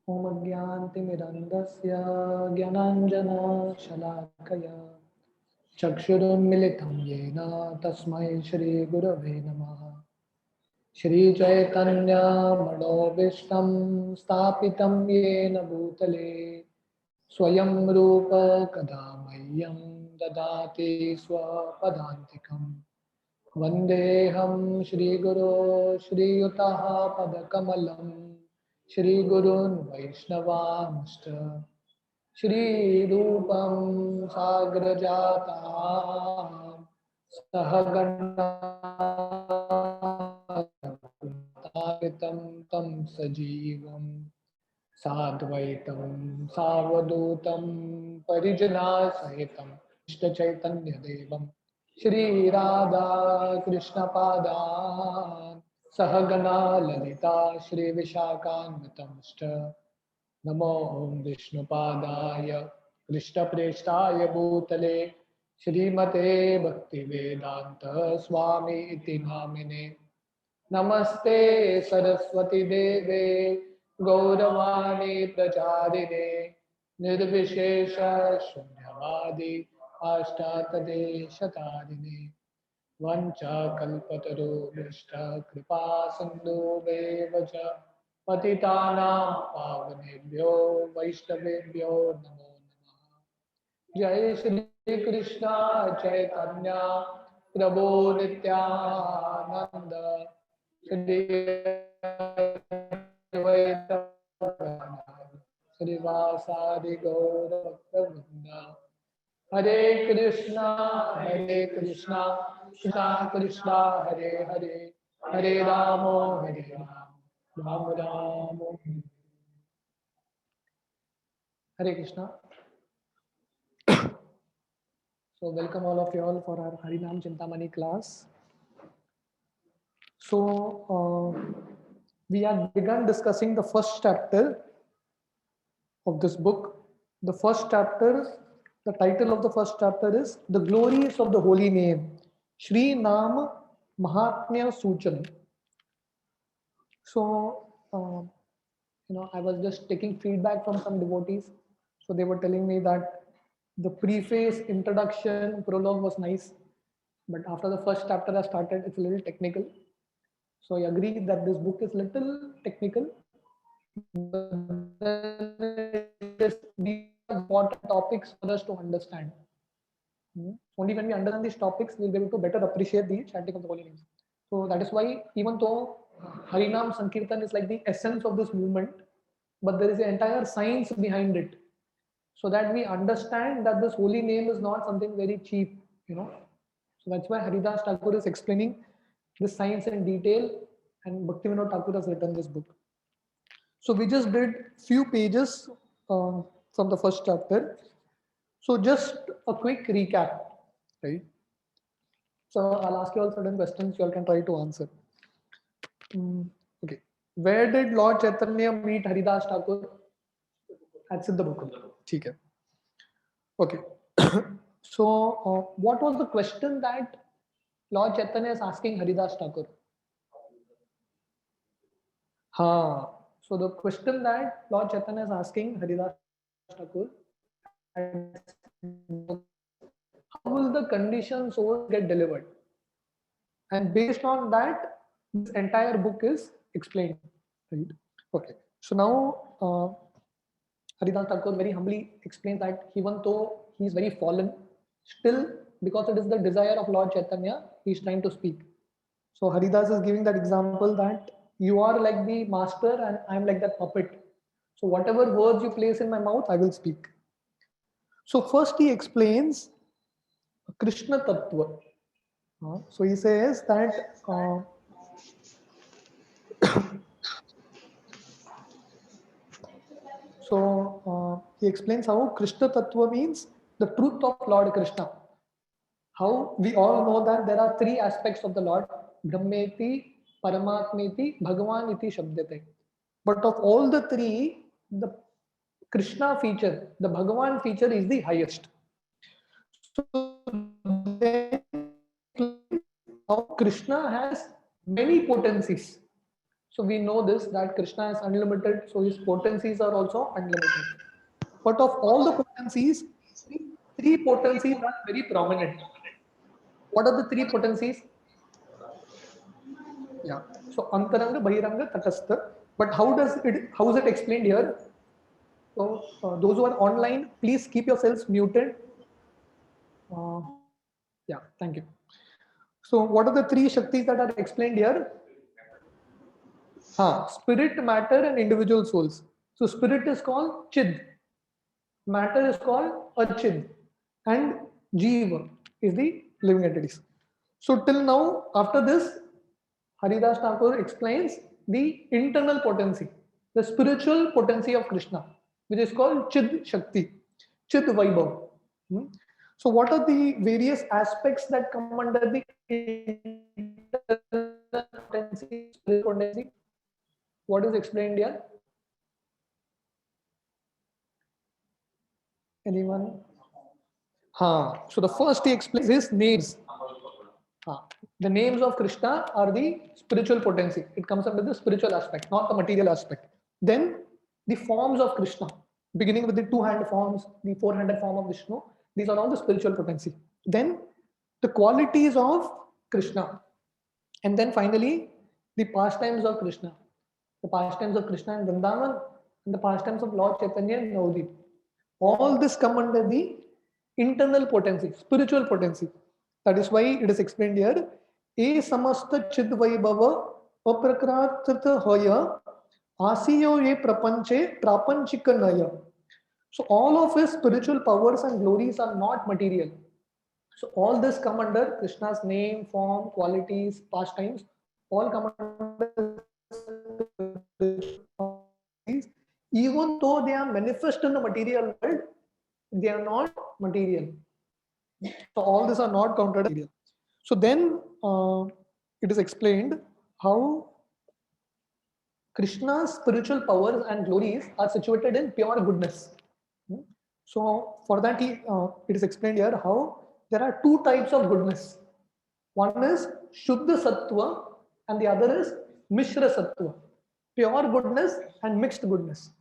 ॐ अज्ञानतिमिरन्धस्य ज्ञानाञ्जनशलाकया चक्षुरुन्मिलितं येन तस्मै श्रीगुरवे नमः। श्रीचैतन्यमनोभीष्टं स्थापितं येन भूतले स्वयं रूप कदा मह्यं ददाति स्वपदान्तिकम्। वन्देऽहं श्रीगुरो श्रीयुतः पदकमलं श्रीगुरून् वैष्णवांश्च श्रीरूपं साग्रजातां सहगणा तं सजीवं साद्वैतं सावधूतं परिजनासहितं कृष्णचैतन्यदेवं श्रीराधा कृष्णपादान् सहगणा ललिता श्रीविशाखान्वितंश्च नमो विष्णुपादाय कृष्णप्रेष्ठाय भूतले श्रीमते भक्तिवेदांत स्वामी इति नामिने नमस्ते सरस्वती देवे गौरवाणी प्रचारिणे निर्विशेष शून्यवादी आष्टातदेशतारिणे वंचाकल्पतरुभ्यश्च कृपा सिन्धुभ्येव च पतितानां पावनेभ्यो वैष्णवेभ्यो नमो नमः। जय श्री कृष्ण चैतन्य प्रभु नित्यानंद श्री अद्वैत श्रीवासादि गौर भक्तवृंद। हरे कृष्णा कृष्णा कृष्णा हरे हरे हरे राम राम राम हरे Krishna. So welcome all of you all for our Harinam Chintamani class. So we have begun discussing the first chapter of this book. The first chapter, the title of the first chapter is The Glories of the Holy Name, Shri Nam Mahatmya Suchan. So, I was just taking feedback from some devotees. So they were telling me that the preface, introduction, prologue was nice. But after the first chapter has started, it's a little technical. So I agree that this book is little technical, but these are important topics for us to understand. Only when we understand these topics, we'll be able to better appreciate the chanting of the holy names. So that is why, even though Harinam Sankirtan is like the essence of this movement, but there is an entire science behind it, so that we understand that this holy name is not something very cheap. So that's why Haridas Thakur is explaining this science in detail, and Bhaktivinoda Thakur has written this book. So we just did few pages from the first chapter. So just a quick recap, right? So I'll ask you all certain questions. You all can try to answer. Okay. Where did Lord Chaitanya meet Haridas Thakur? At Siddhabukam. Okay. Okay. So what was the question that Lord Chaitanya is asking Haridas Thakur? So the question that Lord Chaitanya is asking Haridas Thakur, how will the conditioned souls get delivered? And based on that, this entire book is explained. Right? Okay. So now Haridas Thakur very humbly explains that even though he is very fallen, still because it is the desire of Lord Chaitanya, he is trying to speak. So Haridas is giving that example that you are like the master and I am like that puppet. So whatever words you place in my mouth, I will speak. So first he explains Krishna Tattva. So he says that he explains how Krishna Tattva means the truth of Lord Krishna. How we all know that there are three aspects of the Lord: Brahmeti, Paramatmeti, Bhagavan iti Shabdate. But of all the three, the Krishna feature, the Bhagavan feature is the highest. So then how Krishna has many potencies. So we know this, that Krishna is unlimited, so his potencies are also unlimited. But of all the potencies, three potencies are very prominent. What are the three potencies? Yeah. So Antaranga, Bahiranga, Tatastha. But how is it explained here? So those who are online, please keep yourselves muted. Uh, yeah, thank you. So what are the three Shaktis that are explained here? Spirit, matter, and individual souls. So spirit is called Chid, matter is called Achid, and Jiva is the living entities. So till now, after this, Haridas Thakur explains the internal potency, the spiritual potency of Krishna, which is called Chid Shakti, Chid Vaibhav. Hmm? So what are the various aspects that come under the internal potency, spiritual potency? What is explained here? Anyone? So the first he explains his names. The names of Krishna are the spiritual potency. It comes under the spiritual aspect, not the material aspect. Then the forms of Krishna, beginning with the two-hand forms, the four-handed form of Vishnu, these are all the spiritual potency. Then the qualities of Krishna. And then finally, the pastimes of Krishna. The pastimes of Krishna in Vrindavan and the pastimes of Lord Chaitanya in Navadvip. All this come under the internal potency, spiritual potency. That is why it is explained here. E samasta chidvaibhava aprakratita hoya asiyo ye prapanche prapanchika naya. So all of his spiritual powers and glories are not material. So all this come under Krishna's name, form, qualities, pastimes, all come under even though they are manifest in the material world, they are not material. So all these are not counted as material. So then it is explained how Krishna's spiritual powers and glories are situated in pure goodness. So for that, it is explained here how there are two types of goodness. One is Shuddha Sattva and the other is Mishra Sattva. Pure goodness and mixed goodness.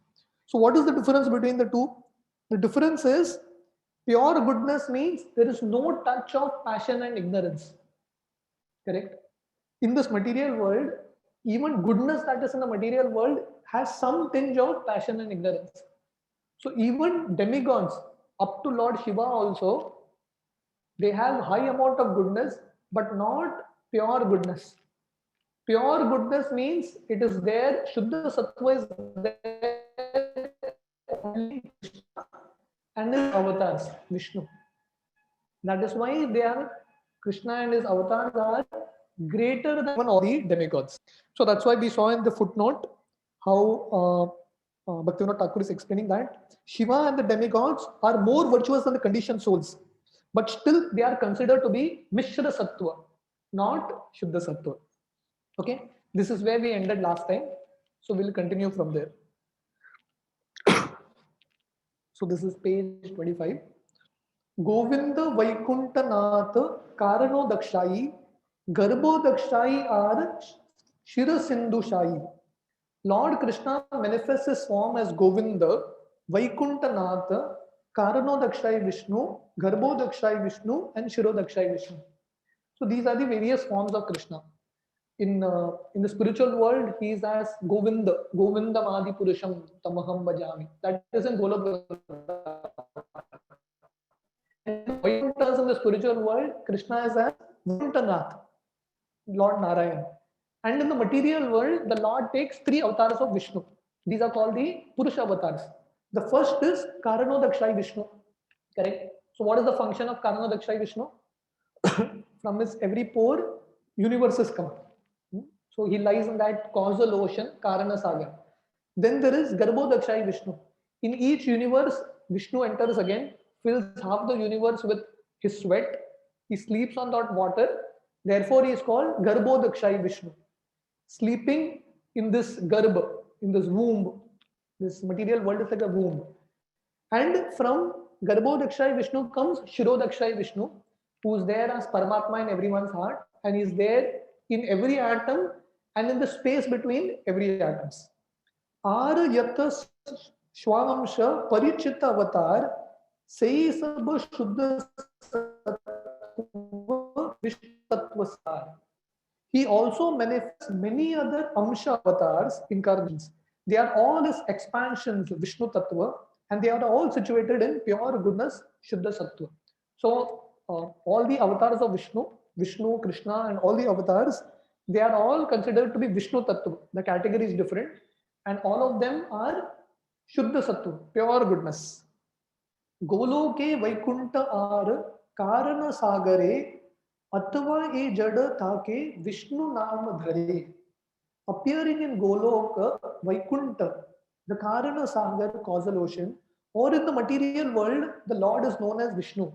So what is the difference between the two? The difference is pure goodness means there is no touch of passion and ignorance. Correct? In this material world, even goodness that is in the material world has some tinge of passion and ignorance. So even demigods, up to Lord Shiva also, they have high amount of goodness, but not pure goodness. Pure goodness means it is there, Shuddha Sattva is there only Krishna and his avatars, Vishnu. That is why they are, Krishna and his avatars are greater than all the demigods. So that's why we saw in the footnote how Bhaktivinoda Thakur is explaining that Shiva and the demigods are more virtuous than the conditioned souls, but still they are considered to be Mishra Sattva, not Shuddha Sattva. Okay, this is where we ended last time. So we'll continue from there. So this is page 25. Govinda Vaikuntanath Karano Dakshai Garbo Dakshai are Shira Sindhushai. Lord Krishna manifests his form as Govinda, Vaikuntanath, Karano Dakshai Vishnu, Garbo Dakshai Vishnu, and Shiro Dakshai Vishnu. So these are the various forms of Krishna. In the spiritual world, he is as Govinda, Govinda Adi Purusham Tamaham Bhajami. That is in Golok. Vaikunthas in the spiritual world, Krishna is as Vaikuntanath, Lord Narayan. And in the material world, the Lord takes three avatars of Vishnu. These are called the Purusha avatars. The first is Karano Dakshai Vishnu. Correct? So what is the function of Karano Dakshai Vishnu? From his every pore, universes come. So he lies in that causal ocean, Karana Sagar. Then there is Garbo Dakshai Vishnu. In each universe, Vishnu enters again, fills half the universe with his sweat. He sleeps on that water. Therefore, he is called Garbo Dakshai Vishnu. Sleeping in this Garbha, in this womb. This material world is like a womb. And from Garbo Dakshai Vishnu comes Shiro Dakshai Vishnu, who is there as Paramatma in everyone's heart, and he is there in every atom and in the space between every atoms. Ar yata swamsha parichita avatar sei sab shuddha sattva vishnu tattva sar. He also manifests many other Amsha avatars, incarnations. They are all his expansions, Vishnu Tattva, and they are all situated in pure goodness, Shuddha Sattva. So, all the avatars of Vishnu, Krishna, and all the avatars, they are all considered to be Vishnu Tattva. The category is different, and all of them are Shuddha Sattva, pure goodness. गोलोके वैकुंठ आर कारण सागरे अथवा ए जड़ ताके विष्णु नाम धरे. Appearing in Goloka, Vaikuntha, the Karana Sagar, causal ocean, or in the material world, the Lord is known as Vishnu.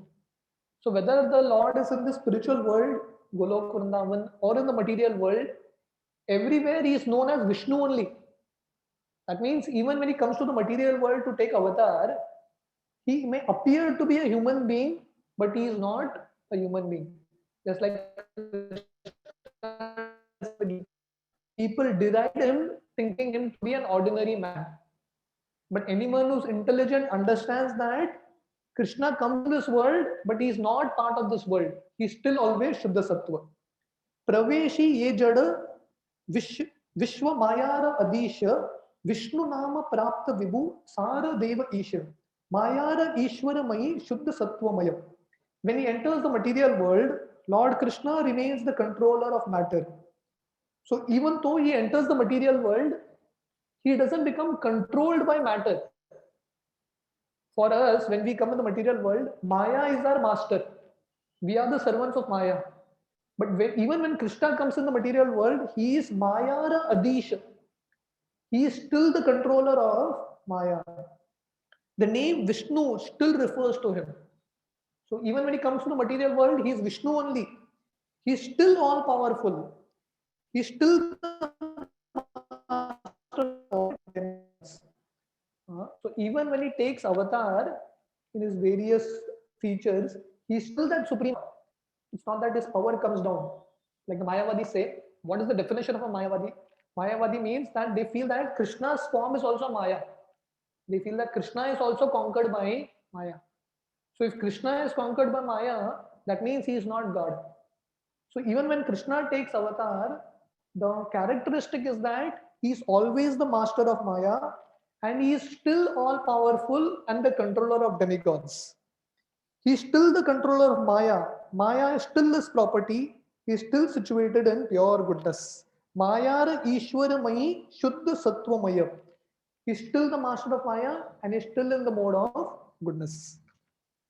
So whether the Lord is in the spiritual world, Golok Vrindavan, or in the material world, everywhere he is known as Vishnu only. That means even when he comes to the material world to take avatar, he may appear to be a human being, but he is not a human being. Just like people deride him, thinking him to be an ordinary man. But anyone who's intelligent understands that Krishna comes to this world, but he is not part of this world. He is still always Shuddha Sattva. Praveshi ye jada vishwa mayara adisha Vishnu nama prapta vibhu sara deva isha. Mayara Ishwara Mayi Shuddha Sattva Maya. When he enters the material world, Lord Krishna remains the controller of matter. So even though he enters the material world, he doesn't become controlled by matter. For us, when we come in the material world, Maya is our master. We are the servants of Maya. But even when Krishna comes in the material world, he is Mayara Adisha. He is still the controller of Maya. The name Vishnu still refers to him. So even when he comes to the material world, he is Vishnu only. He is still all powerful. He is still the master of so even when he takes avatar in his various features, he is still that supreme. It's not that his power comes down. Like the Mayavadis say, what is the definition of a Mayavadi? Mayavadi means that they feel that Krishna's form is also Maya. They feel that Krishna is also conquered by Maya. So if Krishna is conquered by Maya, that means he is not God. So even when Krishna takes avatar, the characteristic is that he is always the master of Maya and he is still all powerful and the controller of demigods. He is still the controller of Maya. Maya is still his property. He is still situated in pure goodness. Mayara Ishwara Mayi Shuddha Sattva Maya. He is still the master of Maya and he is still in the mode of goodness.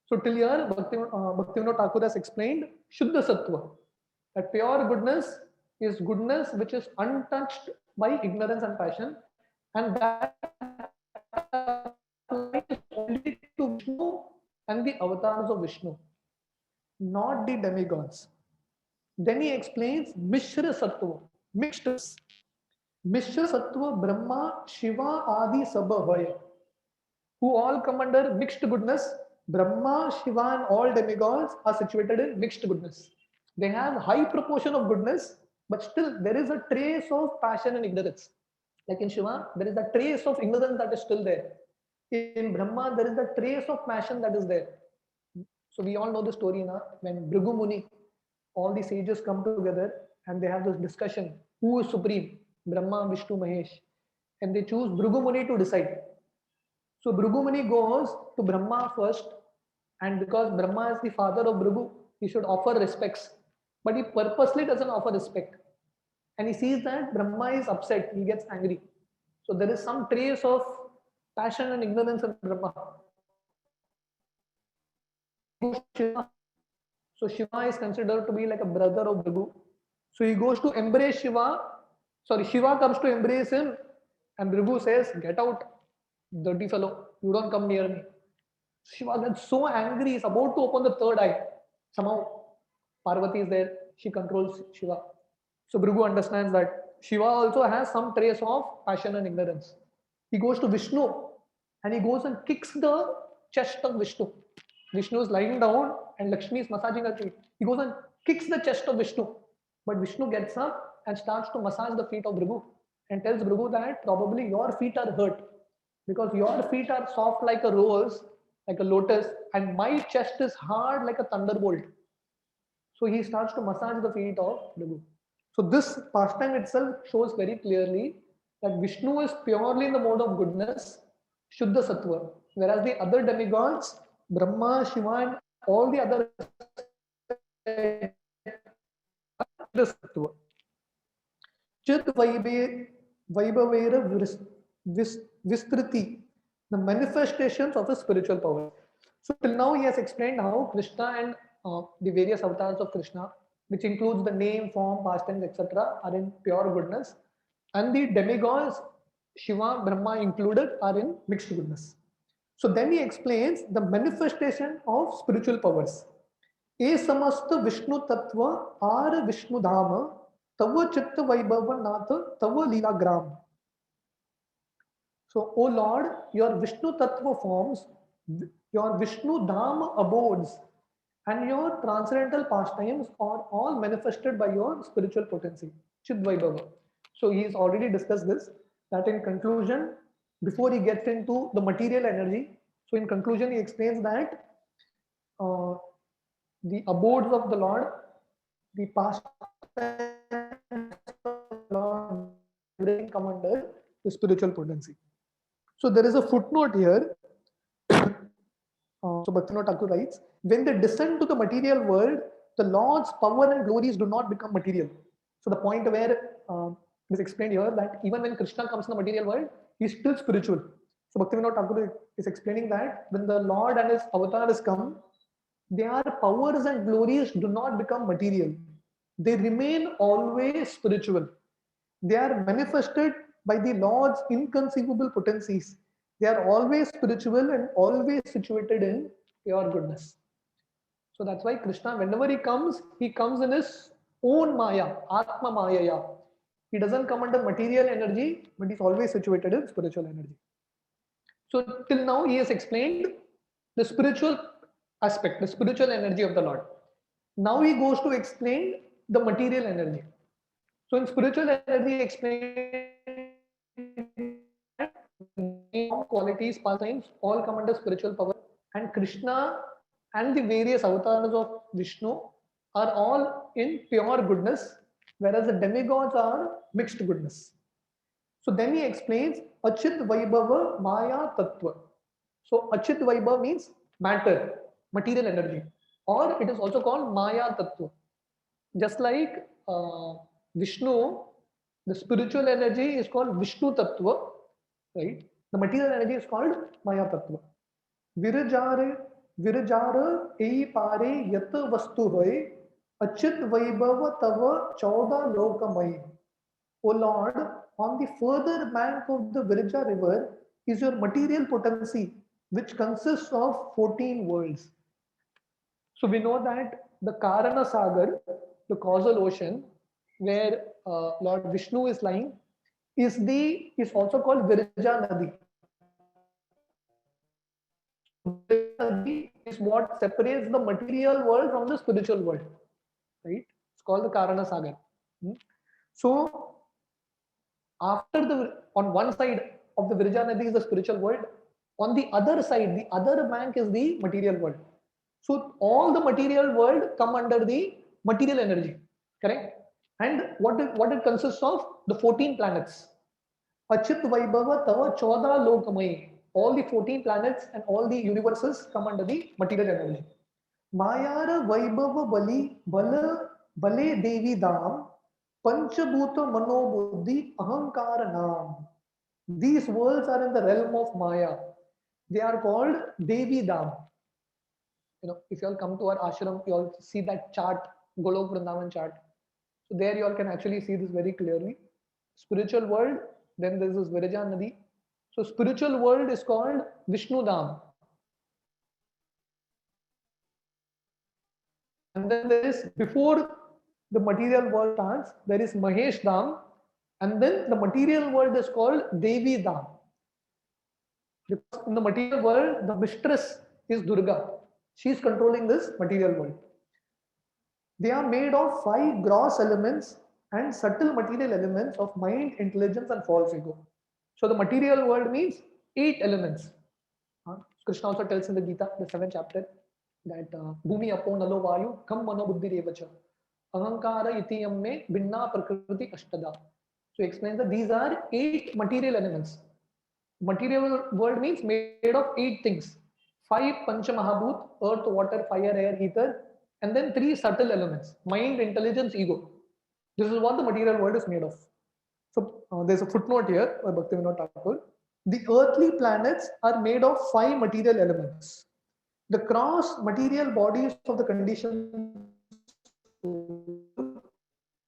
So till here, Bhaktivinoda Thakur has explained Shuddha Sattva. That pure goodness is goodness which is untouched by ignorance and passion, and that applies only to Vishnu and the avatars of Vishnu, not the demigods. Then he explains Mishra Sattva, mixed. Mishra Sattva Brahma, Shiva, Adi, Sabha, who all come under mixed goodness. Brahma, Shiva, and all demigods are situated in mixed goodness. They have high proportion of goodness, but still there is a trace of passion and ignorance. Like in Shiva, there is a trace of ignorance that is still there. In Brahma, there is a trace of passion that is there. So we all know the story now when Bhrigu Muni, all the sages come together and they have this discussion: who is supreme, Brahma, Vishnu, Mahesh, and they choose Bhrigu Muni to decide. So Bhrigu Muni goes to Brahma first, and because Brahma is the father of Bhrigu, he should offer respects. But he purposely doesn't offer respect. And he sees that Brahma is upset, he gets angry. So there is some trace of passion and ignorance in Brahma. So Shiva is considered to be like a brother of Bhrigu. So he goes to embrace Shiva. Sorry, Shiva comes to embrace him, and Bhrigu says, "Get out, dirty fellow, you don't come near me." Shiva gets so angry, he's about to open the third eye. Somehow Parvati is there, she controls Shiva. So Bhrigu understands that Shiva also has some trace of passion and ignorance. He goes to Vishnu and he goes and kicks the chest of Vishnu. Vishnu is lying down and Lakshmi is massaging her feet. He goes and kicks the chest of Vishnu. But Vishnu gets up and starts to massage the feet of Bhrigu and tells Bhrigu that probably your feet are hurt because your feet are soft like a rose, like a lotus, and my chest is hard like a thunderbolt. So he starts to massage the feet of Bhrigu. So this pastime itself shows very clearly that Vishnu is purely in the mode of goodness, Shuddha Sattva, whereas the other demigods, Brahma, Shiva, and all the other Sattva. Chit Vaibhavera Vistriti, the manifestations of the spiritual power. So till now he has explained how Krishna and the various avatars of Krishna, which includes the name, form, pastimes, etc., are in pure goodness, and the demigods, Shiva, Brahma included, are in mixed goodness. So then he explains the manifestation of spiritual powers. ए समस्त विष्णु तत्व are Vishnu धाम तव चित्त वैभव नाथ तव लीला ग्राम. So, O Lord, your Vishnu Tattva forms, your Vishnu Dham abodes, and your transcendental pastimes are all manifested by your spiritual potency, Chidvaibhava. So, he's already discussed this, that in conclusion, before he gets into the material energy, so in conclusion, he explains that the abodes of the Lord, the pastimes of the Lord, everything come under the spiritual potency. So there is a footnote here. So Bhaktivinoda Thakur writes, when they descend to the material world, the Lord's power and glories do not become material. So the point where it is explained here that even when Krishna comes in the material world, he is still spiritual. So Bhaktivinoda Thakur is explaining that when the Lord and his avatars come, their powers and glories do not become material. They remain always spiritual. They are manifested by the Lord's inconceivable potencies. They are always spiritual and always situated in pure goodness. So that's why Krishna, whenever he comes in his own Maya, Atma Maya. He doesn't come under material energy, but he's always situated in spiritual energy. So till now he has explained the spiritual aspect, the spiritual energy of the Lord. Now he goes to explain the material energy. So in spiritual energy, explain qualities, pastimes, all come under spiritual power. And Krishna and the various avatars of Vishnu are all in pure goodness, whereas the demigods are mixed goodness. So then he explains Achit Vaibhava Maya Tattva. So Achit Vaibhava means matter, material energy, or it is also called Maya Tattva. Just like Vishnu, the spiritual energy is called Vishnu Tattva, right? The material energy is called Maya Tattva. Virajare, Virajara ei pare yat vastu hoy, Achit Vaibhava tava chauda lokamai. O Lord, on the further bank of the Virja river is your material potency, which consists of 14 worlds. So we know that the Karana Sagar, the causal ocean, where Lord Vishnu is lying, is also called Virja Nadi. Virja Nadi is what separates the material world from the spiritual world, right? It's called the Karana Sagar. So after on one side of the Virja Nadi is the spiritual world, on the other side, the other bank is the material world. So all the material world come under the material energy, correct? And what it consists of? The 14 planets. Achit Vaibhava Tava Choda Lokamai. All the 14 planets and all the universes come under the material energy. Mayara Vaibhava Bali Bala Bale Devi Dam Panchabhuta Manobuddhi Ahankara Nam. These worlds are in the realm of Maya. They are called Devi Dam. If you all come to our ashram, you all see that chart, Golok Vrindavan chart. So there you all can actually see this very clearly. Spiritual world, then there is this Viraja Nadi. So spiritual world is called Vishnu Dham. And then there is, before the material world starts, there is Mahesh Dham. And then the material world is called Devi Dham. Because in the material world, the mistress is Durga. She is controlling this material world. They are made of 5 gross elements and subtle material elements of mind, intelligence, and false ego. So the material world means 8 elements. Krishna also tells in the Gita, the 7th chapter, that Bhumi apo nalo vayu kam mano buddhi revacha ahankara iti yamme binna prakriti ashtada. So he explains that these are 8 material elements. Material world means made of 8 things. 5 Panchamahabhut, earth, water, fire, air, ether, and then 3 subtle elements, mind, intelligence, ego. This is what the material world is made of. So there's a footnote here by Bhaktivinoda Thakur. The earthly planets are made of 5 material elements. The cross material bodies of the conditioned soul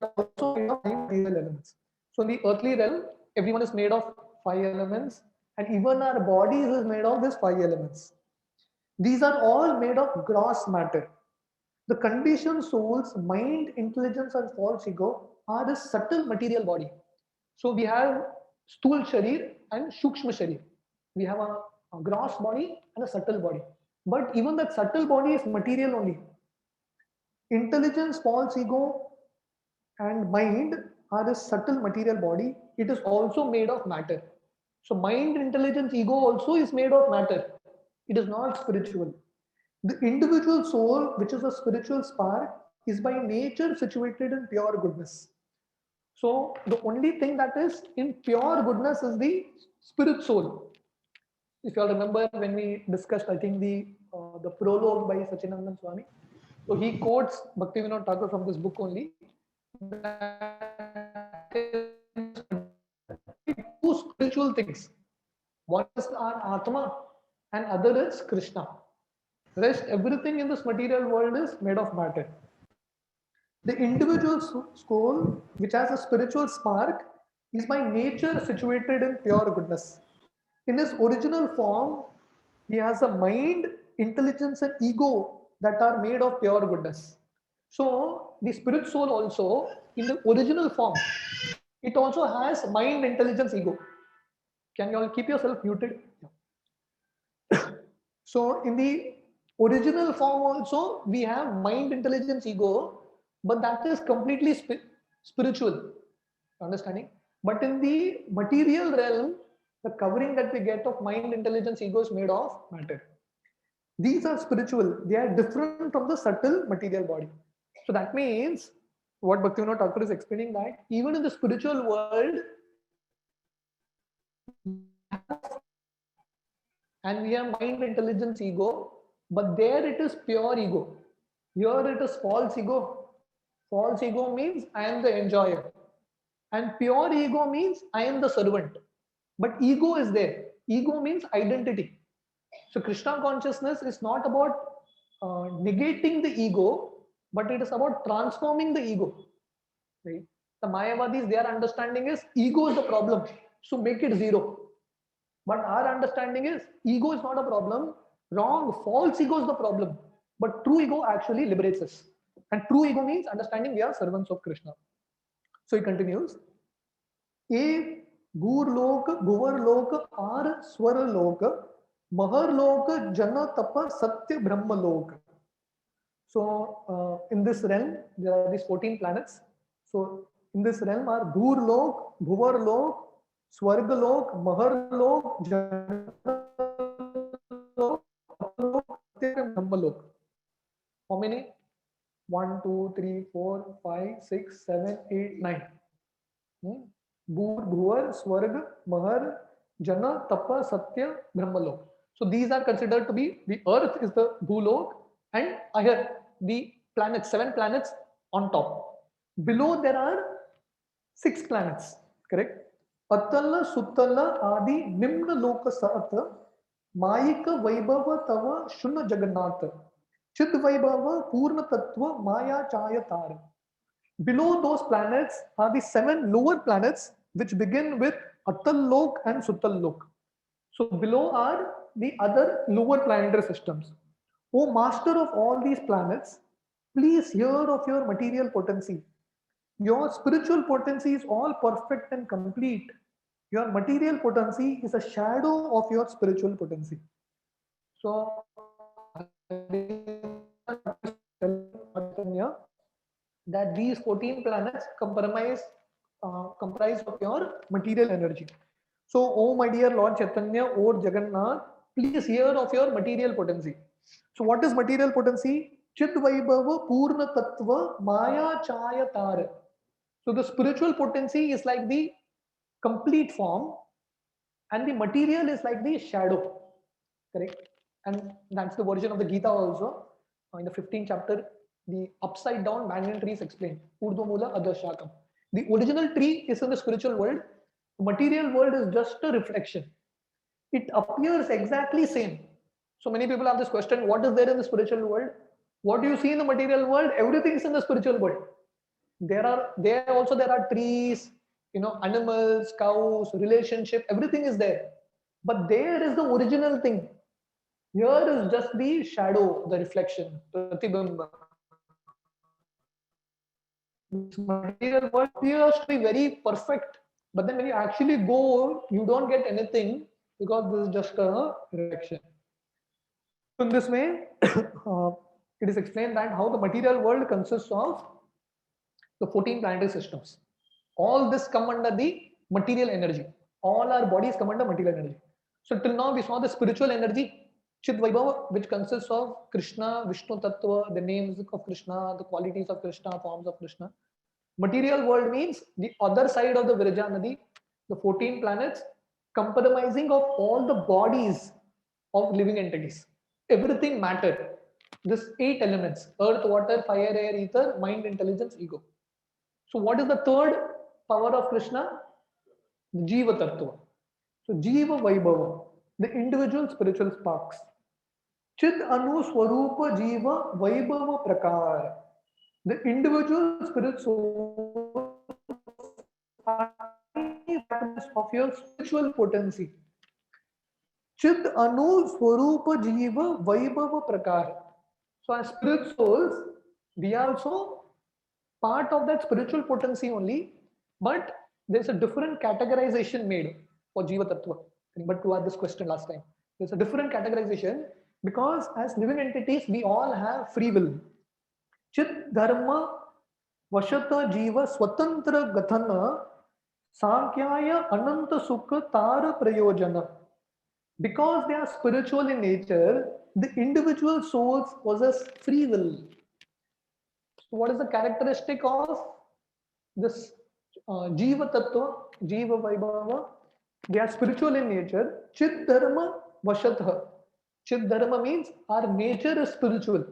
are also made of 5 material elements. So in the earthly realm, everyone is made of 5 elements, and even our bodies is made of these 5 elements. These are all made of gross matter. The conditioned soul's mind, intelligence, and false ego are the subtle material body. So we have stool sharir and shukshma sharir. We have a gross body and a subtle body. But even that subtle body is material only. Intelligence, false ego, and mind are the subtle material body. It is also made of matter. So mind, intelligence, ego also is made of matter. It is not spiritual. The individual soul, which is a spiritual spark, is by nature situated in pure goodness. So the only thing that is in pure goodness is the spirit soul. If you all remember when we discussed, I think the prologue by Sachinandan Swami. So he quotes Bhaktivinoda Thakur from this book only. Two spiritual things. One is our Atma and other is Krishna. Rest everything in this material world is made of matter. The individual soul, which has a spiritual spark, is by nature situated in pure goodness. In his original form, he has a mind, intelligence, and ego that are made of pure goodness. So, the spirit soul also, in the original form, it also has mind, intelligence, ego. Can you all keep yourself muted? So, in the original form also, we have mind, intelligence, ego, but that is completely spiritual. Understanding? But in the material realm, the covering that we get of mind, intelligence, ego is made of matter. These are spiritual. They are different from the subtle material body. So that means what Bhaktivinoda Thakur is explaining, that even in the spiritual world, and we have mind, intelligence, ego, but there it is pure ego. Here it is false ego. False ego means I am the enjoyer, and pure ego means I am the servant. But ego is there. Ego means identity. So Krishna consciousness is not about negating the ego, but it is about transforming the ego. Right? The Mayavadis, their understanding is ego is the problem, so make it zero. But our understanding is ego is not a problem. Wrong, false ego is the problem. But true ego actually liberates us. And true ego means understanding we are servants of Krishna. So he continues. A Gurlok, Guvarlok, or Swaralok, Maharlok, Jana Tapa, Satya Brahma Lok. So in this realm, there are these 14 planets. So in this realm are Gurlok, Bhuvarlok, Swargalok, Maharlok, Janalok, Satya Brahmalok. How many? 1, 2, 3, 4, 5, 6, 7, 8, 9. Bhur, Bhuvar, Swarga, Mahar, Jana, Tapa, Satya, Brahmalok. So these are considered to be, the earth is the Bhulok, and here the planets, 7 planets on top. Below there are 6 planets, correct? Atala, Sutala, Adi, Nimna Loka Sata, Mayika Vaibhava Tava, Shuna Jagannatha, Chid Vaibhava, Purna Tattva, Maya Chaya Tara. Below those planets are the 7 lower planets which begin with Atal Lok and Sutal Lok. So below are the other lower planetary systems. O master of all these planets, please hear of your material potency. Your spiritual potency is all perfect and complete. Your material potency is a shadow of your spiritual potency. So that these 14 planets comprise of your material energy. So, oh my dear Lord Chaitanya or Jagannath, please hear of your material potency. So, what is material potency? Chid Vaibhava Purna Tattva Maya Chaya Tara. So, the spiritual potency is like the complete form, and the material is like the shadow. Correct? And that's the version of the Gita also. In the 15th chapter, the upside down banyan tree is explained. Urdhva Adashakam. The original tree is in the spiritual world. The material world is just a reflection. It appears exactly same. So many people have this question: what is there in the spiritual world? What do you see in the material world? Everything is in the spiritual world. There are trees, animals, cows, relationship, everything is there. But there is the original thing. Here is just the shadow, the reflection, pratibimba. This material world appears to be very perfect, but then when you actually go, you don't get anything because this is just a reflection. So in this way, it is explained that how the material world consists of the 14 planetary systems. All this come under the material energy. All our bodies come under material energy. So till now we saw the spiritual energy, Chit Vaibhava, which consists of Krishna, Vishnu Tattva, the names of Krishna, the qualities of Krishna, forms of Krishna. Material world means the other side of the Virja Nadi, the 14 planets, comprising of all the bodies of living entities. Everything matter. This 8 elements: earth, water, fire, air, ether, mind, intelligence, ego. So, what is the third power of Krishna? The Jiva Tattva. So, Jiva Vaibhava, the individual spiritual sparks. Chid Anu Swarupa Jiva Vaibhava Prakar, the individual spirit soul of your spiritual potency. Chid Anu Swarupa Jiva Vaibhava Prakar. So, as spirit souls, we are also part of that spiritual potency only, but there's a different categorization made for Jiva Tattva. But to ask this question last time, there's a different categorization because as living entities, we all have free will. Chit Dharma Vashata Jiva Swatantra Gathana Sankyaya Ananta Sukha Tara Prayojana. Because they are spiritual in nature, the individual souls possess free will. So, what is the characteristic of this Jiva Tattva, Jiva Vaibhava? They are spiritual in nature. Chid Dharma Vashatha. Chid Dharma means our nature is spiritual.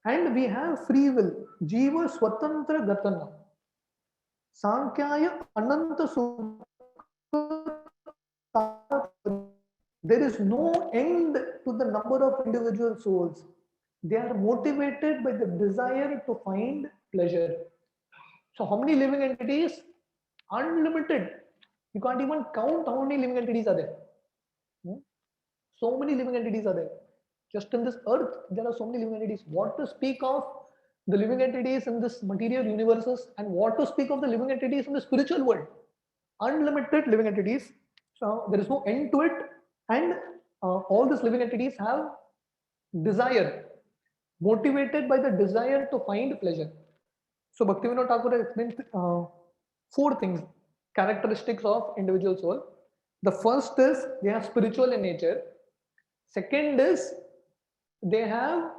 And we have free will. Jiva Swatantra Gatana. Sankyaya Ananta Sukha. There is no end to the number of individual souls. They are motivated by the desire to find pleasure. So, how many living entities? Unlimited. You can't even count how many living entities are there. So many living entities are there. Just in this earth, there are so many living entities. What to speak of the living entities in this material universes, and what to speak of the living entities in the spiritual world? Unlimited living entities. So there is no end to it, and all these living entities have desire, motivated by the desire to find pleasure. So Bhaktivinoda Thakur has explained 4 things, characteristics of individual soul. The first is they are spiritual in nature. Second is they have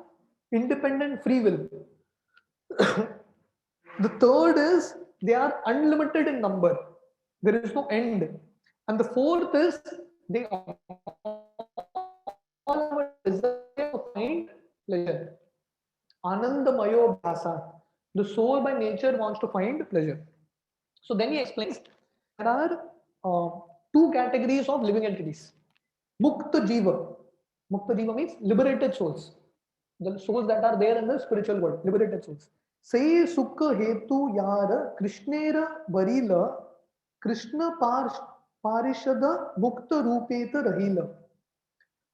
independent free will. The third is they are unlimited in number. There is no end. And the fourth is they all have a desire to find pleasure. Anandamayo Bhasa. The soul by nature wants to find pleasure. So then he explains there are 2 categories of living entities. Mukta Jiva. Mukta Jiva means liberated souls. The souls that are there in the spiritual world, liberated souls. Say Sukha Hetu Yara Krishnera Varila Krishna Parishada Mukta Rupeta Rahila.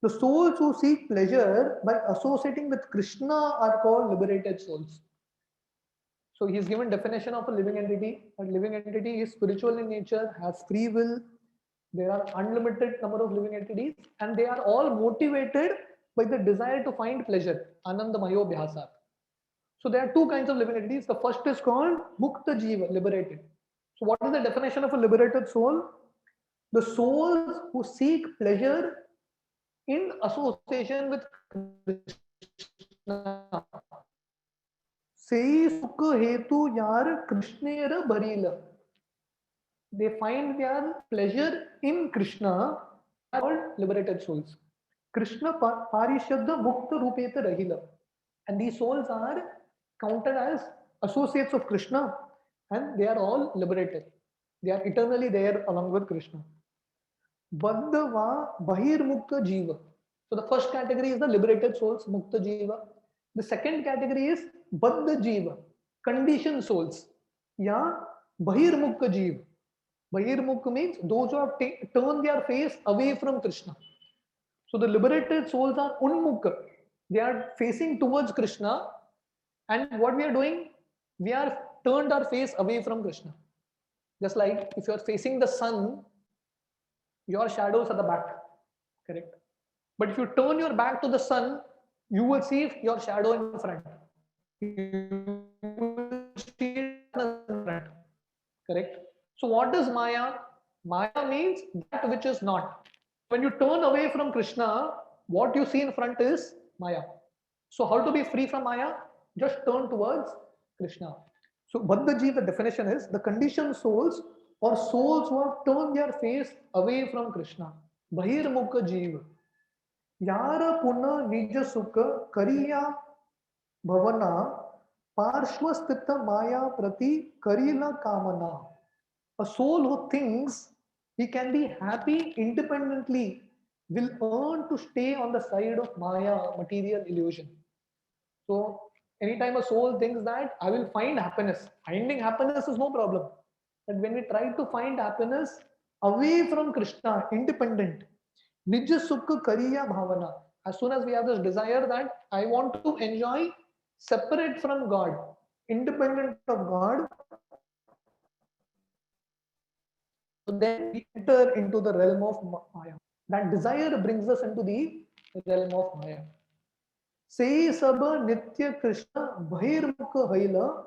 The souls who seek pleasure by associating with Krishna are called liberated souls. So he is given definition of a living entity. A living entity is spiritual in nature, has free will. There are unlimited number of living entities, and they are all motivated by the desire to find pleasure. Anandamayo Bhyasa. So there are two kinds of living entities. The first is called Mukta Jiva, liberated. So what is the definition of a liberated soul? The souls who seek pleasure in association with Krishna. Sei sukha hetu yar Krishnera barila. They find their pleasure in Krishna, called liberated souls. Krishna Parishadda Mukta Rupeta Rahila. And these souls are counted as associates of Krishna and they are all liberated. They are eternally there along with Krishna. Baddhava Bahir Mukta Jiva. So the first category is the liberated souls, Mukta Jiva. The second category is Baddha Jiva, conditioned souls. Yeah, Bahir Mukta Jiva. Bahir Mukha means those who have turned their face away from Krishna. So the liberated souls are Unmukha. They are facing towards Krishna. And what we are doing? We are turned our face away from Krishna. Just like if you are facing the sun, your shadows at the back. Correct. But if you turn your back to the sun, you will see your shadow in front. You will see it in front. Correct. So what is Maya? Maya means that which is not. When you turn away from Krishna, what you see in front is Maya. So how to be free from Maya? Just turn towards Krishna. So Baddhaji, the definition is the conditioned souls or souls who have turned their face away from Krishna. Bahir Mukha Jiva. Yara Puna Nija Sukha Kariya Bhavana Parshvastita Maya Prati Karila Kamana. A soul who thinks he can be happy independently will earn to stay on the side of Maya, material illusion. So anytime a soul thinks that I will find happiness, finding happiness is no problem. But when we try to find happiness away from Krishna, independent, Nija Sukha Kariya Bhavana. As soon as we have this desire that I want to enjoy separate from God, independent of God, so then we enter into the realm of Maya. That desire brings us into the realm of Maya. Say Saba Nitya Krishna Bahirmukha Haila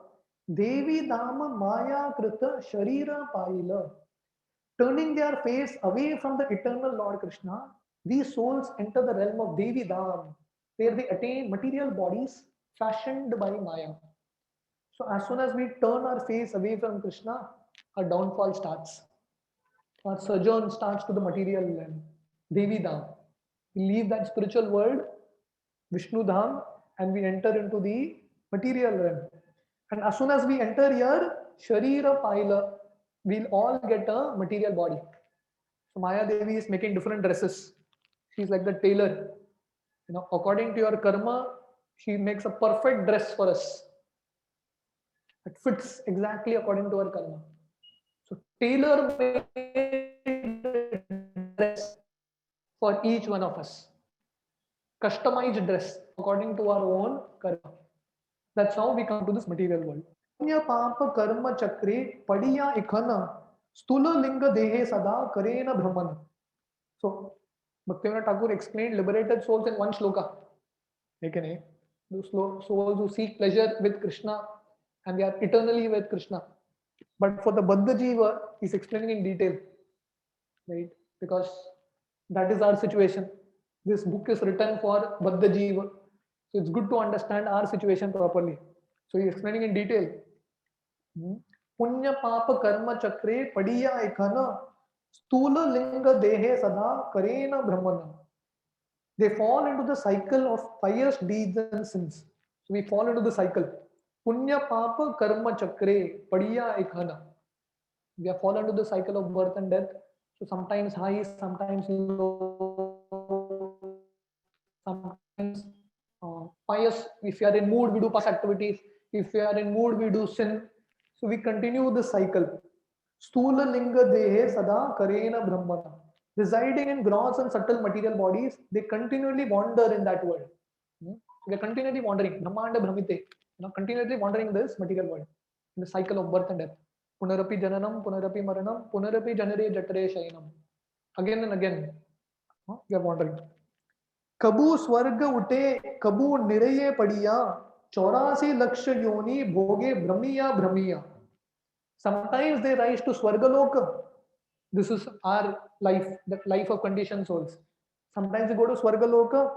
Devi Dama Maya Krita Sharira Paila. Turning their face away from the eternal Lord Krishna, these souls enter the realm of Devi Dham, where they attain material bodies fashioned by Maya. So as soon as we turn our face away from Krishna, our downfall starts. Our sojourn starts to the material realm, Devi Dham. We leave that spiritual world, Vishnu Dham, and we enter into the material realm. And as soon as we enter here, Sharira Paila, we'll all get a material body. So Maya Devi is making different dresses. She's like the tailor. According to your karma, she makes a perfect dress for us. It fits exactly according to our karma. So tailor made dress for each one of us. Customized dress according to our own karma. That's how we come to this material world. Punya papa karma chakre padiya ikhana stula linga dehe sada karena brahmana. So Bhaktivinoda Thakur explained liberated souls in one shloka. Those souls who seek pleasure with Krishna and they are eternally with Krishna. But for the Baddha Jiva, he's explaining in detail, right? Because that is our situation. This book is written for Baddha Jiva. So it's good to understand our situation properly. So he's explaining in detail. Punya Papa Karma Chakre Padiya Ekana Stula Linga Dehe Sada Karena Brahmana. They fall into the cycle of pious deeds and sins. So we fall into the cycle. Punya Papa Karma Chakre Padiya Ekana. We have fallen into the cycle of birth and death. So sometimes high, sometimes low, sometimes pious. If we are in mood, we do pious activities. If we are in mood, we do sin. So we continue the cycle. Stula Linga Dehe Sada Karena Brahmana. Residing in gross and subtle material bodies, they continually wander in that world. They are continually wandering. Brahmanda Brahmite. Continually wandering in this material world, in the cycle of birth and death. Punarapi Jananam, Punarapi Maranam, Punarapi Janare Jatare Shayanam. Again and again, we are wandering. Kabu Swarga Ute, Kabu Niraye Padiya, 84 laksh yoni bhoge brahmiya brahmiya. Sometimes they rise to Swargaloka. This is our life, the life of conditioned souls. Sometimes they go to Swargaloka,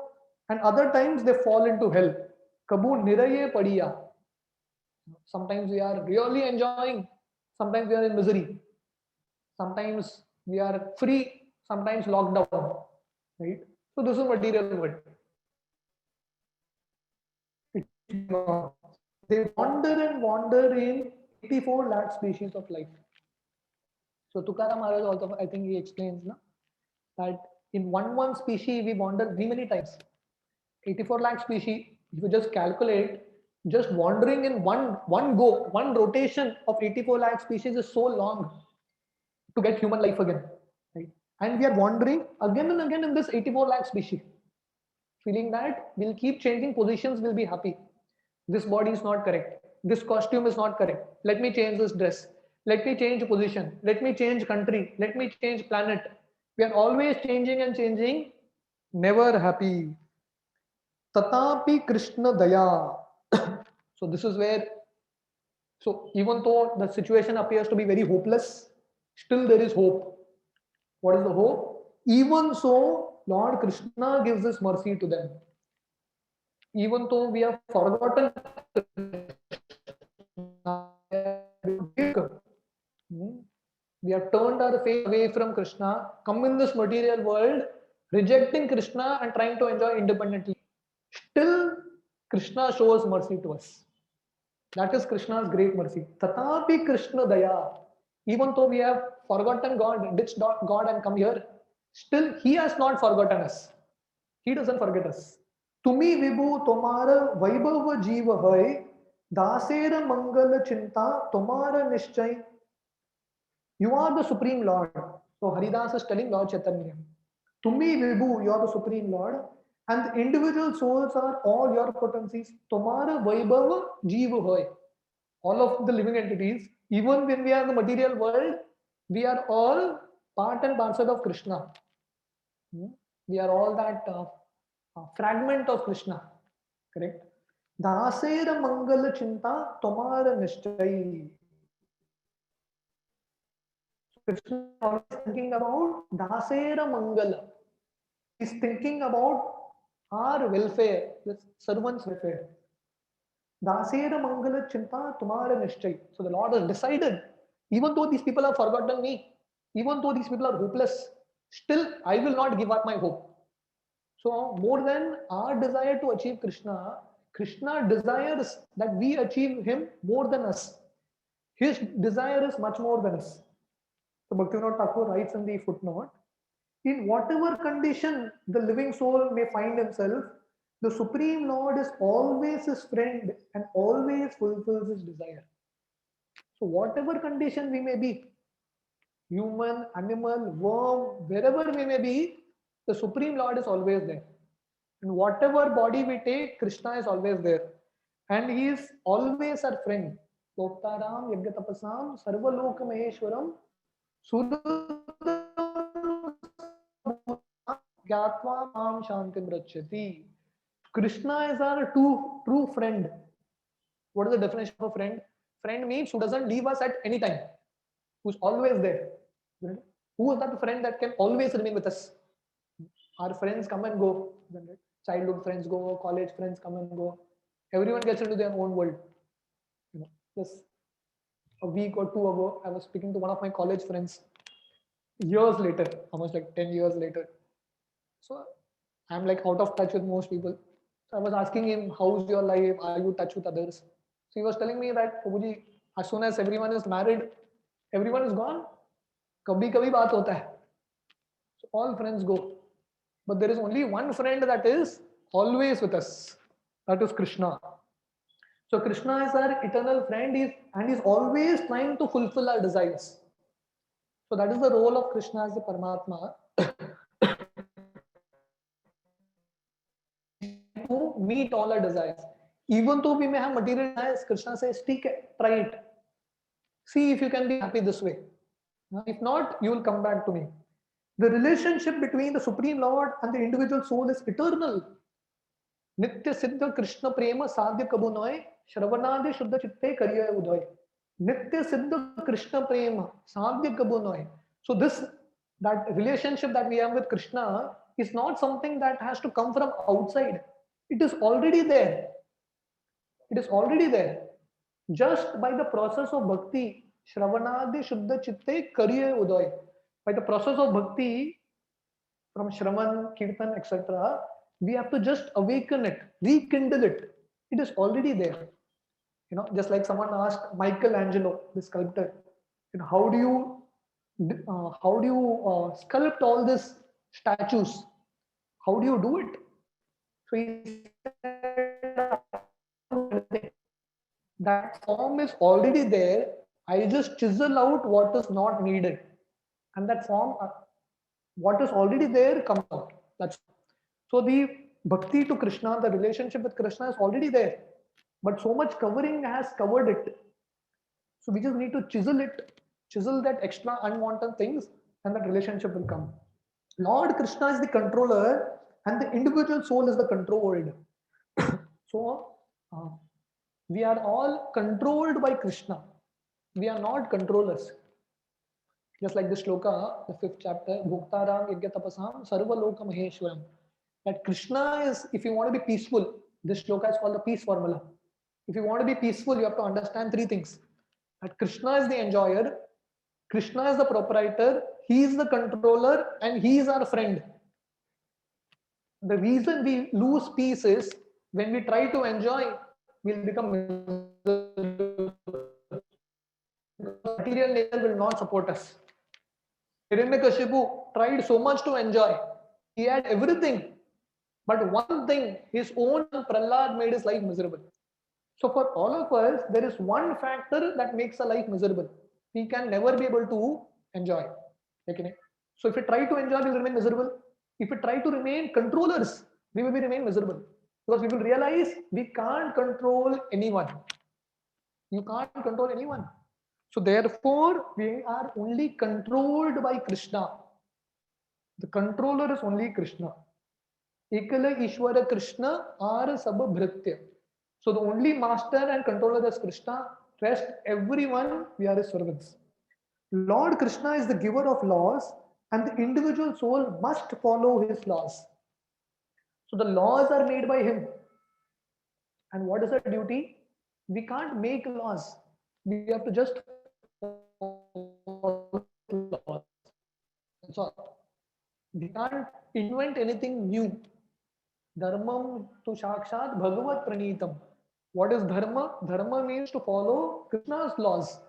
and other times they fall into hell. Kabu niraye padiya. Sometimes we are really enjoying, sometimes we are in misery. Sometimes we are free, sometimes locked down. Right? So this is material world. They wander and wander in 84 lakh species of life. So Tukaram Maharaj also, I think he explains that in one species we wander many times. 84 lakh species, if you just calculate, just wandering in one rotation of 84 lakh species is so long to get human life again. Right? And we are wandering again and again in this 84 lakh species, feeling that we'll keep changing positions, we'll be happy. This body is not correct. This costume is not correct. Let me change this dress. Let me change position. Let me change country. Let me change planet. We are always changing and changing, never happy. Tatapi Krishna Daya. So this is where, so even though the situation appears to be very hopeless, still there is hope. What is the hope? Even so, Lord Krishna gives this mercy to them. Even though we have forgotten, we have turned our face away from Krishna, come in this material world, rejecting Krishna and trying to enjoy independently. Still, Krishna shows mercy to us. That is Krishna's great mercy. Tatapi Krishna Daya. Even though we have forgotten God, ditched God and come here, still He has not forgotten us. He doesn't forget us. Tumi Vibhu Tomara Vaibhava Jiva Hai, Dasera Mangala Chinta Tomara Nishchay. You are the Supreme Lord. So Haridas is telling Lord Chaitanya, Tumi Vibhu, you are the Supreme Lord, and the individual souls are all your potencies. Tomara Vaibhava Jiva Hai. All of the living entities, even when we are in the material world, we are all part and parcel of Krishna. We are all that fragment of Krishna. Correct? Dasera Mangala Chinta Tomara Nishchay. Krishna is always thinking about Dasera Mangala. He's thinking about our welfare, the servant's welfare. Dasera Mangala Chinta Tumara Nishchay. So the Lord has decided, even though these people have forgotten me, even though these people are hopeless, still I will not give up my hope. So more than our desire to achieve Krishna, Krishna desires that we achieve Him more than us. His desire is much more than us. So Bhaktivinoda Thakur writes in the footnote, in whatever condition the living soul may find himself, the Supreme Lord is always his friend and always fulfills his desire. So whatever condition we may be, human, animal, worm, wherever we may be, the Supreme Lord is always there. And whatever body we take, Krishna is always there. And He is always our friend. Toptaram Yaggatapasam Sarvaloka Maheshwaram Gyatva Mam Shantim Rachati. Krishna is our true friend. What is the definition of a friend? Friend means who doesn't leave us at any time, who's always there. Who is that friend that can always remain with us? Our friends come and go. Childhood friends go, college friends come and go. Everyone gets into their own world. Just a week or two ago, I was speaking to one of my college friends. Years later, almost like 10 years later. So I'm like out of touch with most people. So I was asking him, how's your life? Are you in touch with others? So he was telling me that, Prabhuji, as soon as everyone is married, everyone is gone. Kabhi kabhi baat hota hai. So all friends go. But there is only one friend that is always with us. That is Krishna. So Krishna is our eternal friend and is always trying to fulfill our desires. So that is the role of Krishna as the Paramatma. To meet all our desires. Even though we may have material desires, Krishna says, try it. See if you can be happy this way. If not, you will come back to me. The relationship between the Supreme Lord and the individual soul is eternal. नित्य सिद्ध कृष्ण प्रेम साध्य कबू नोय, श्रवणादि शुद्ध चित्ते करिय उदय. Nitya Siddha Krishna Prema Sadhya Kabunoy. So this, that relationship that we have with Krishna is not something that has to come from outside. It is already there. It is already there. Just by the process of bhakti, Shravanadi Shuddha Chitte Kariye Udoy. By the process of bhakti, from Shravan, Kirtan, etc., we have to just awaken it, rekindle it. It is already there. Just like someone asked Michelangelo, the sculptor, how do you sculpt all these statues? How do you do it? So he said, that form is already there. I just chisel out what is not needed, and that form, what is already there, comes out. That's so the bhakti to Krishna, the relationship with Krishna is already there, but so much covering has covered it. So we just need to chisel it, chisel that extra unwanted things, and that relationship will come. Lord Krishna is the controller, and the individual soul is the controlled. So we are all controlled by Krishna. We are not controllers. Just like the shloka, the 5th chapter, Bhoktaram Yajna Tapasam Sarva Loka Maheshwaram. That Krishna is, if you want to be peaceful, this shloka is called the peace formula. If you want to be peaceful, you have to understand 3 things. That Krishna is the enjoyer, Krishna is the proprietor, he is the controller, and he is our friend. The reason we lose peace is when we try to enjoy, we'll become miserable. Material nature will not support us. Hiranyakashipu tried so much to enjoy. He had everything. But one thing, his own Prahlad made his life miserable. So for all of us, there is one factor that makes a life miserable. We can never be able to enjoy. Okay? So if we try to enjoy, we will remain miserable. If we try to remain controllers, we will remain miserable. Because we will realize we can't control anyone. You can't control anyone. So therefore, we are only controlled by Krishna. The controller is only Krishna. Ekala Ishwara Krishna are sab bhritya. So the only master and controller is Krishna. Rest everyone, we are his servants. Lord Krishna is the giver of laws, and the individual soul must follow his laws. So the laws are made by him. And what is our duty? We can't make laws. We have to just follow laws. That's all. We can't invent anything new. Dharmam to Shakshat Bhagavat Pranitam. What is dharma? Dharma means to follow Krishna's laws.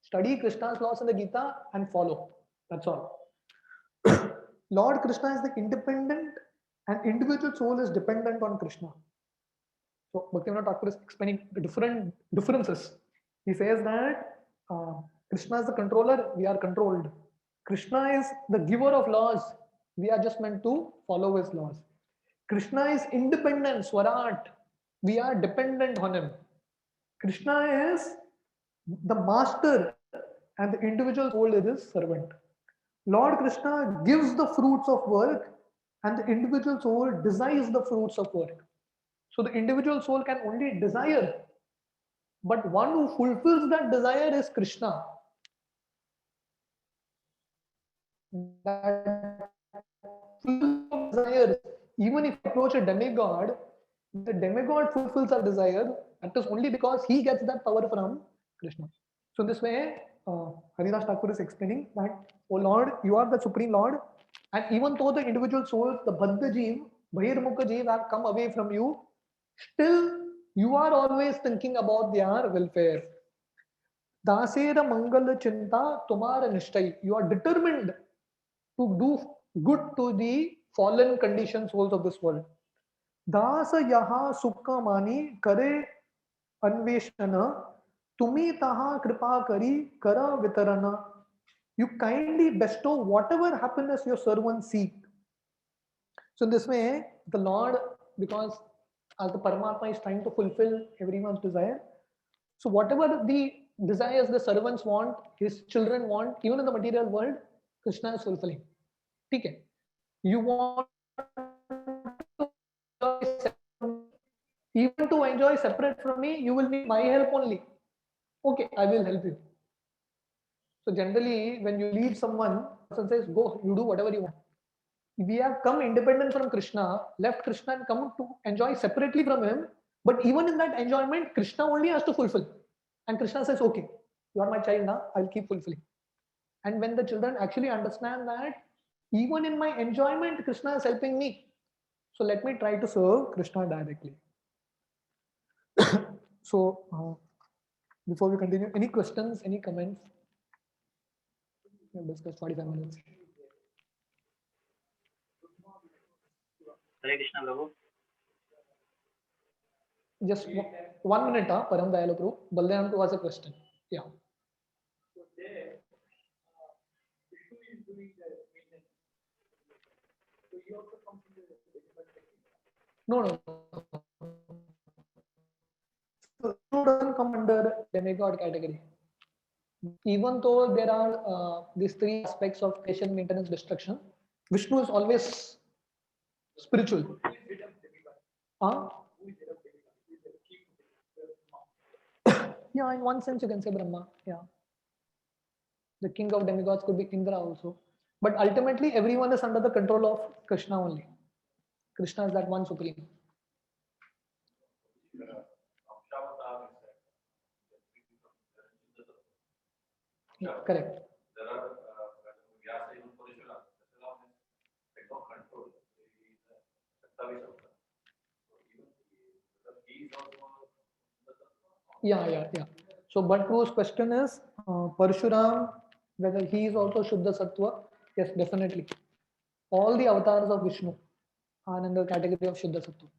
Study Krishna's laws in the Gita and follow. That's all. Lord Krishna is the independent, and individual soul is dependent on Krishna. So Bhaktivinoda Thakur is explaining the different differences. He says that Krishna is the controller, we are controlled. Krishna is the giver of laws, we are just meant to follow his laws. Krishna is independent, Swarat, we are dependent on him. Krishna is the master, and the individual soul is his servant. Lord Krishna gives the fruits of work, and the individual soul desires the fruits of work. So the individual soul can only desire, but one who fulfills that desire is Krishna. That desires, even if you approach a demigod, the demigod fulfills our desire. That is only because he gets that power from Krishna. So in this way, Haridas Thakur is explaining that, oh Lord, you are the Supreme Lord, and even though the individual souls, the Baddha Jeev, Bahirmukha Jeev have come away from you, still you are always thinking about their welfare. Dasera Mangala Chinta Tumara Nishtai. You are determined to do good to the fallen conditioned souls of this world. Dasa Yaha Sukha Mani Kare Anveshana Tumi Taha Kripa Kari Kara Vitarana. You kindly bestow whatever happiness your servants seek. So in this way, the Lord, because as the Paramatma is trying to fulfill everyone's desire, so whatever the desires the servants want, his children want, even in the material world, Krishna is fulfilling. Okay. You want to enjoy 7 Even to enjoy separate from me, you will need my help only. Okay, I will help you. So generally, when you lead someone, person says, go, you do whatever you want. We have come independent from Krishna, left Krishna and come to enjoy separately from him. But even in that enjoyment, Krishna only has to fulfill. And Krishna says, okay, you are my child now, I'll keep fulfilling. And when the children actually understand that, even in my enjoyment, Krishna is helping me. So let me try to serve Krishna directly. So before we continue, any questions, any comments? We have discussed 45 minutes. Hare Krishna, Prabhu. Just 1 minute, Param Dayalu Prabhu. Baldev to ask a question. Yeah. No, no. So Vishnu doesn't come under demigod category. Even though there are these three aspects of creation, maintenance, destruction, Vishnu is always spiritual. Huh? Yeah, in one sense you can say Brahma. Yeah. The king of demigods could be Indra also. But ultimately everyone is under the control of Krishna only. Krishna is that one supreme. Yeah, correct. Yeah. So Bhatt's question is Parshuram, whether he is also Shuddha Sattva. Yes, definitely. All the avatars of Vishnu are in the category of Shuddha Sattva.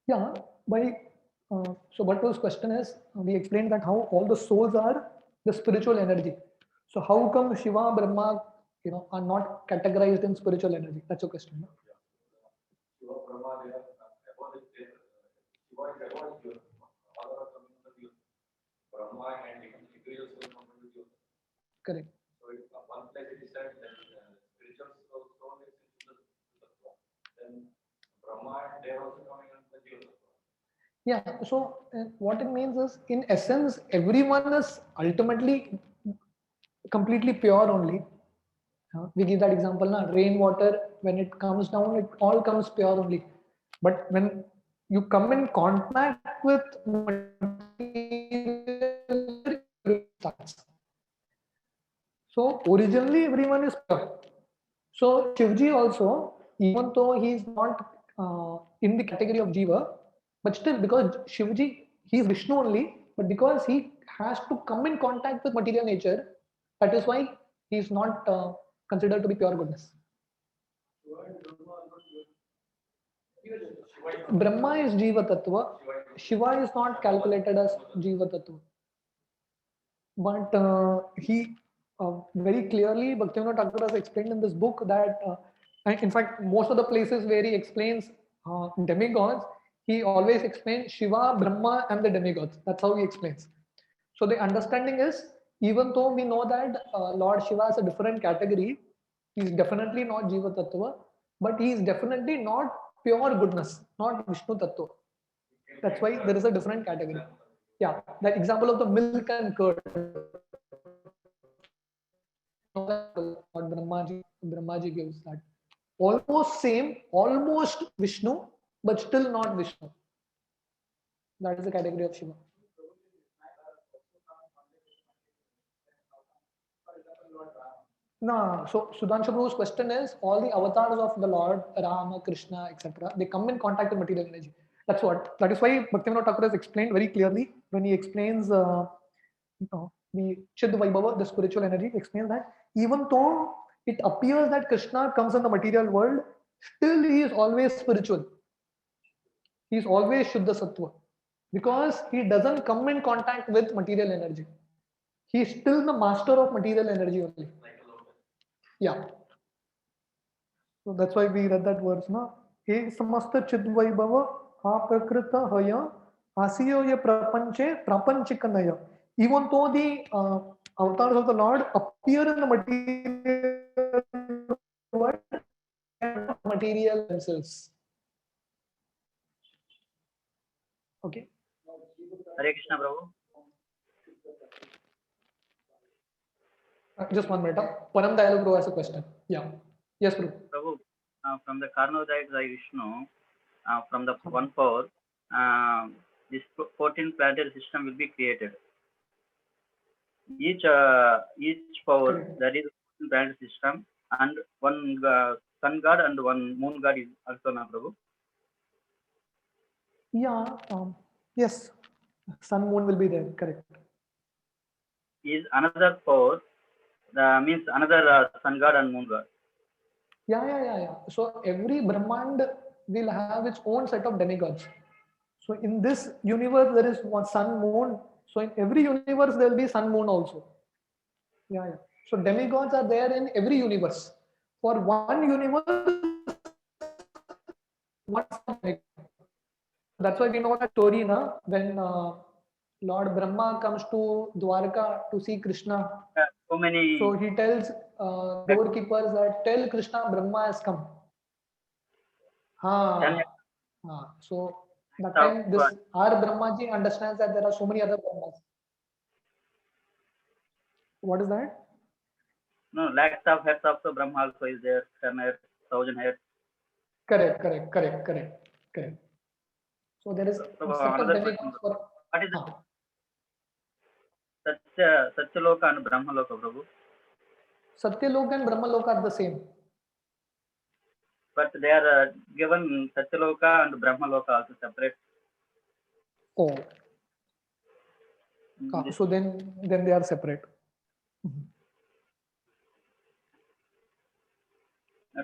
Yeah, by so Bhatt's question is we explained that how all the souls are the spiritual energy. So how come Shiva, Brahma, are not categorized in spiritual energy? That's your question. No? Correct. Yeah, so what it means is, in essence, everyone is ultimately completely pure only. We give that example now, rainwater, when it comes down, it all comes pure only. But when you come in contact with material, it starts. So originally everyone is pure. So Shivji also, even though he is not in the category of Jiva, but still because Shivji, he is Vishnu only, but because he has to come in contact with material nature, that is why he is not considered to be pure goodness. Brahma is Jiva Tattva, Shiva is not calculated as Jiva Tattva. But he very clearly, Bhaktivinoda Thakur has explained in this book that, and in fact, most of the places where he explains demigods, he always explains Shiva, Brahma, and the demigods. That's how he explains. So the understanding is, even though we know that Lord Shiva is a different category, he is definitely not Jiva Tattva, but he is definitely not pure goodness, not Vishnu Tattva. That's why there is a different category. Yeah, the example of the milk and curd. What Brahmaji gives that. Almost same, almost Vishnu, but still not Vishnu. That is the category of Shiva. No, so Sudhanshu Prabhu's question is all the avatars of the Lord, Rama, Krishna, etc., they come in contact with material energy. That's what. That is why Bhaktivinoda Thakur has explained very clearly when he explains the Chid Vaibhava, the spiritual energy, he explains that even though it appears that Krishna comes in the material world, still he is always spiritual. He is always Shuddha Sattva because he doesn't come in contact with material energy. He is still the master of material energy only. Yeah. So that's why we read that verse, no? He samasta chidvaibhava aprakrita haya asiyo ya prapanche prapanchikanaya. Even though the avatars of the Lord appear in the material world, they are not material themselves. Okay. Hare Krishna, Prabhu. Just 1 minute. Param Dayalu Bro has a question. Yeah. Yes, Bro. Prabhu, from the Karnodaya Vishnu, from the 1-4, this 14 planetary system will be created. Each power, Correct. that is 14 planetary system, and one sun god and one moon god is also na, Prabhu. Yeah. Yes. Sun Moon will be there. Correct. Is another power, means another sun god and moon god. Yeah. So every Brahmand will have its own set of demigods. So in this universe, there is one sun, moon. So in every universe, there will be sun, moon also. Yeah. So demigods are there in every universe. For one universe, one demigod. So that's why we know that story, na, when Lord Brahma comes to Dwarka to see Krishna. So many. So he tells doorkeepers that tell Krishna Brahma has come. So that time this our Brahmaji understands that there are so many other Brahmas. What is that? No, lakhs of heads of the Brahma also is there, 10 heads, 1,000 heads. Correct. So there is a set of demigods for. What is Satyaloka and Brahmaloka, Prabhu? Satyaloka and Brahmaloka are the same. But they are given Satyaloka and Brahmaloka also separate. Oh. So then they are separate.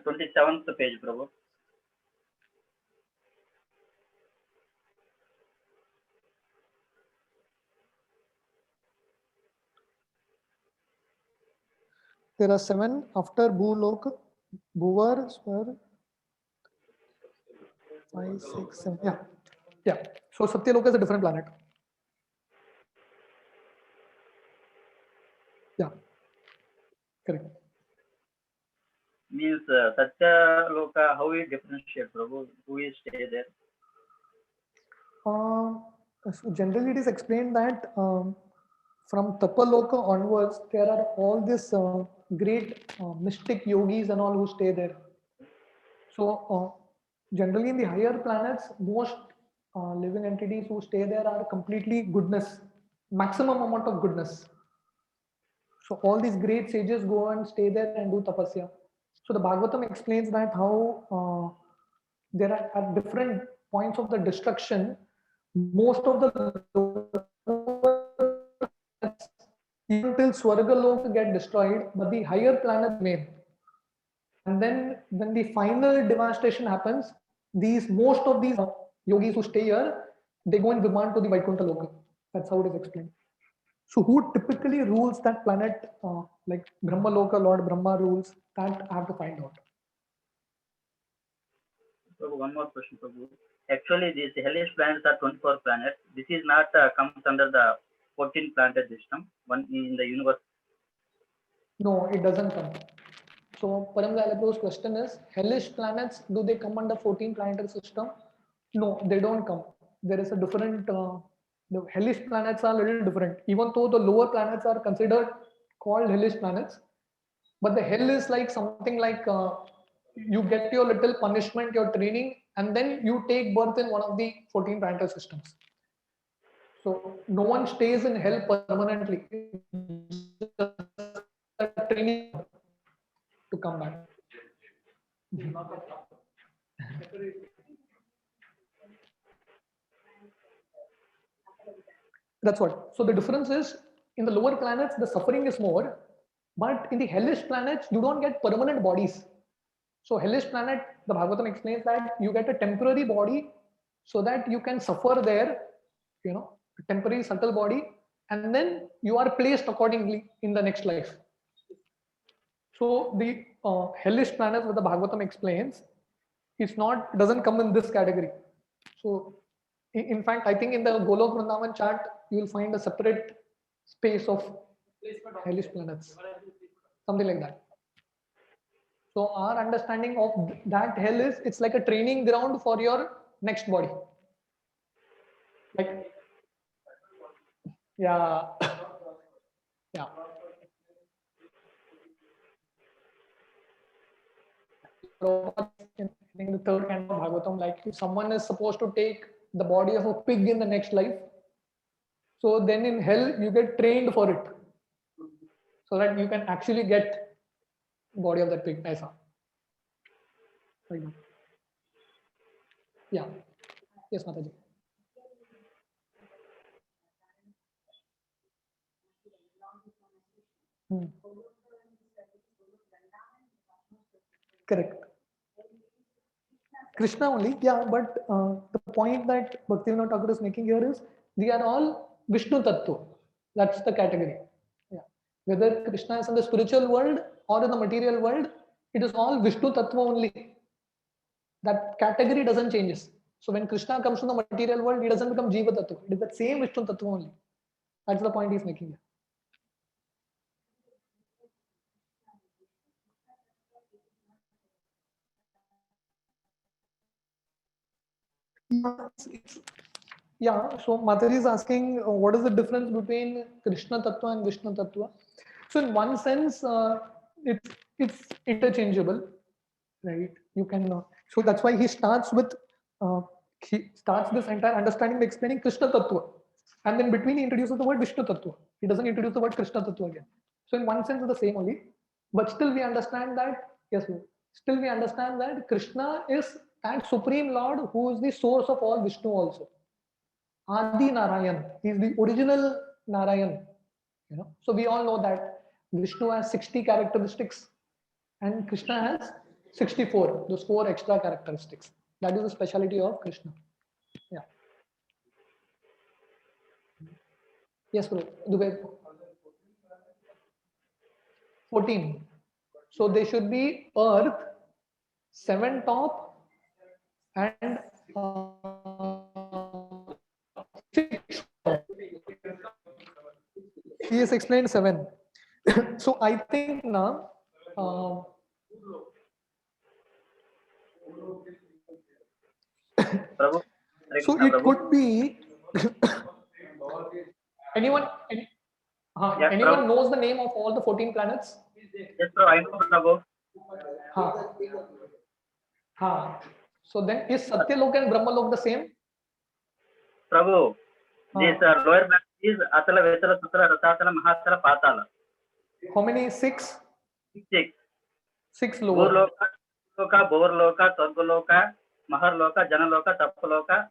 27th page, Prabhu. There are 7 after Bhuloka, Bhuvar, Swar, 5, 6, 7. Yeah. So Satyaloka is a different planet. Yeah. Correct. Means Satyaloka, how we differentiate, Prabhu? Who is stay there? So generally it is explained that from Tapaloka onwards, there are all these great mystic yogis and all who stay there. So generally in the higher planets, most living entities who stay there are completely goodness, maximum amount of goodness. So all these great sages go and stay there and do tapasya. So the Bhagavatam explains that how there are at different points of the destruction, most of the even till Swargalok get destroyed, but the higher planets remain. And then when the final devastation happens, most of these yogis who stay here, they go in Viman to the Vaikuntha Loka. That's how it is explained. So who typically rules that planet, like Brahma Loka, Lord Brahma rules, that I have to find out. So one more question, Prabhu. Actually, these hellish planets are 24 planets. This is not comes under the 14 planet system, one in the universe. No, it doesn't come. So Param Galapro's question is, hellish planets, do they come under 14 planetary system? No, they don't come. There is a different, the hellish planets are a little different. Even though the lower planets are considered called hellish planets, but the hell is like something like you get your little punishment, your training, and then you take birth in one of the 14 planetary systems. So no one stays in hell permanently. It's just a training to come back. That's what. So the difference is in the lower planets, the suffering is more, but in the hellish planets, you don't get permanent bodies. So hellish planet, the Bhagavatam explains that you get a temporary body so that you can suffer there, a temporary subtle body, and then you are placed accordingly in the next life. So the hellish planets that the Bhagavatam explains, doesn't come in this category. So in fact, I think in the Golok Vrindavan chart, you will find a separate space of hellish planets, something like that. So our understanding of that hell is it's like a training ground for your next body. Like, yeah, yeah. In the third kind of Bhagavatam, like if someone is supposed to take the body of a pig in the next life, so then in hell you get trained for it, so that you can actually get body of that pig. Aisa. Like that. Yeah. Yes, Mataji. Hmm. Correct. Krishna only, yeah, but the point that Bhaktivinoda Thakur is making here is they are all Vishnu Tattva. That's the category. Yeah. Whether Krishna is in the spiritual world or in the material world, it is all Vishnu Tattva only. That category doesn't changes. So when Krishna comes to the material world, he doesn't become Jiva Tattva. It is the same Vishnu Tattva only. That's the point he's making here. Yeah, so Mataji is asking what is the difference between Krishna Tattva and Vishnu Tattva? So in one sense, it's interchangeable, right? You can so that's why he starts this entire understanding by explaining Krishna Tattva, and then between he introduces the word Vishnu Tattva. He doesn't introduce the word Krishna Tattva again. So in one sense, it's the same only, but still we understand that still we understand that Krishna is that supreme Lord who is the source of all Vishnu also. Adi Narayan, he is the original Narayan. So we all know that Vishnu has 60 characteristics and Krishna has 64, those 4 extra characteristics. That is the speciality of Krishna. Yeah. Yes, bro. Dubey. 14. So they should be Earth, 7 top, and 6 top. He has explained 7. So I think now. Prabhu, So Krishna it Prabhu. could be anyone. Yes, Anyone Prabhu. knows the name of all the 14 planets? Yes, Prabhu, I know, Prabhu. So then is Satyalok and Brahmalok the same? Prabhu, this lower bracket is Atala, Vetala, Sutala, Ratatala, Mahatala, Patala. How many? 6? 6. 6 lower. Loka, Borloka, Torgoloka, Maharloka, Janaloka, Tapaloka,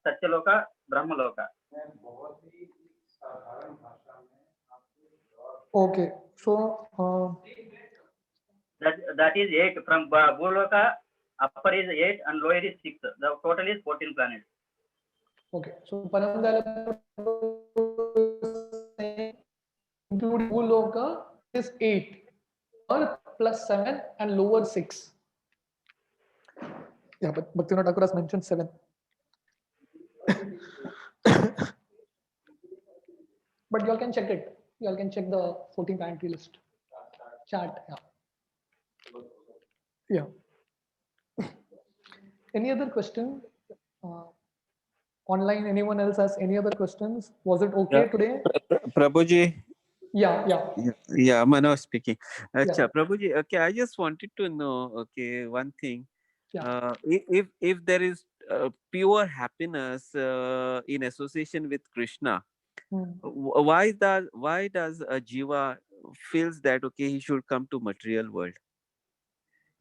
Satyaloka, Brahmaloka. Okay. So that is 8. From Bhuloka, upper is 8 and lower is 6. The total is 14 planets. Okay. So Paramdala including Bhuloka is 8. Earth plus 7 and lower 6. Yeah, but Bhaktivinoda Thakur has mentioned 7. But you all can check it. You all can check the 14 planetary list chart. Yeah. Any other question? Online, anyone else has any other questions? Was it okay today? Prabhuji. Yeah. Manoj speaking. Yeah. Prabhuji, okay, I just wanted to know, okay, one thing. Yeah. If there is pure happiness in association with Krishna, why does a jiva feels that okay he should come to material world?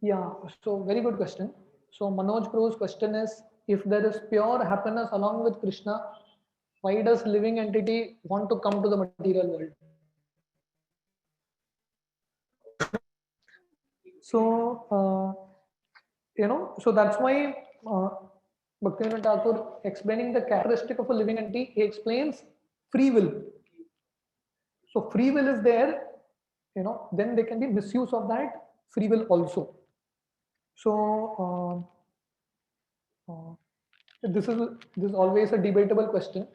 Yeah, so very good question. So Manoj Prabhu's question is, if there is pure happiness along with Krishna, why does living entity want to come to the material world? So so that's why Bhaktivinoda Thakur, explaining the characteristic of a living entity, he explains free will. So free will is there then there can be misuse of that free will also. So this is always a debatable question.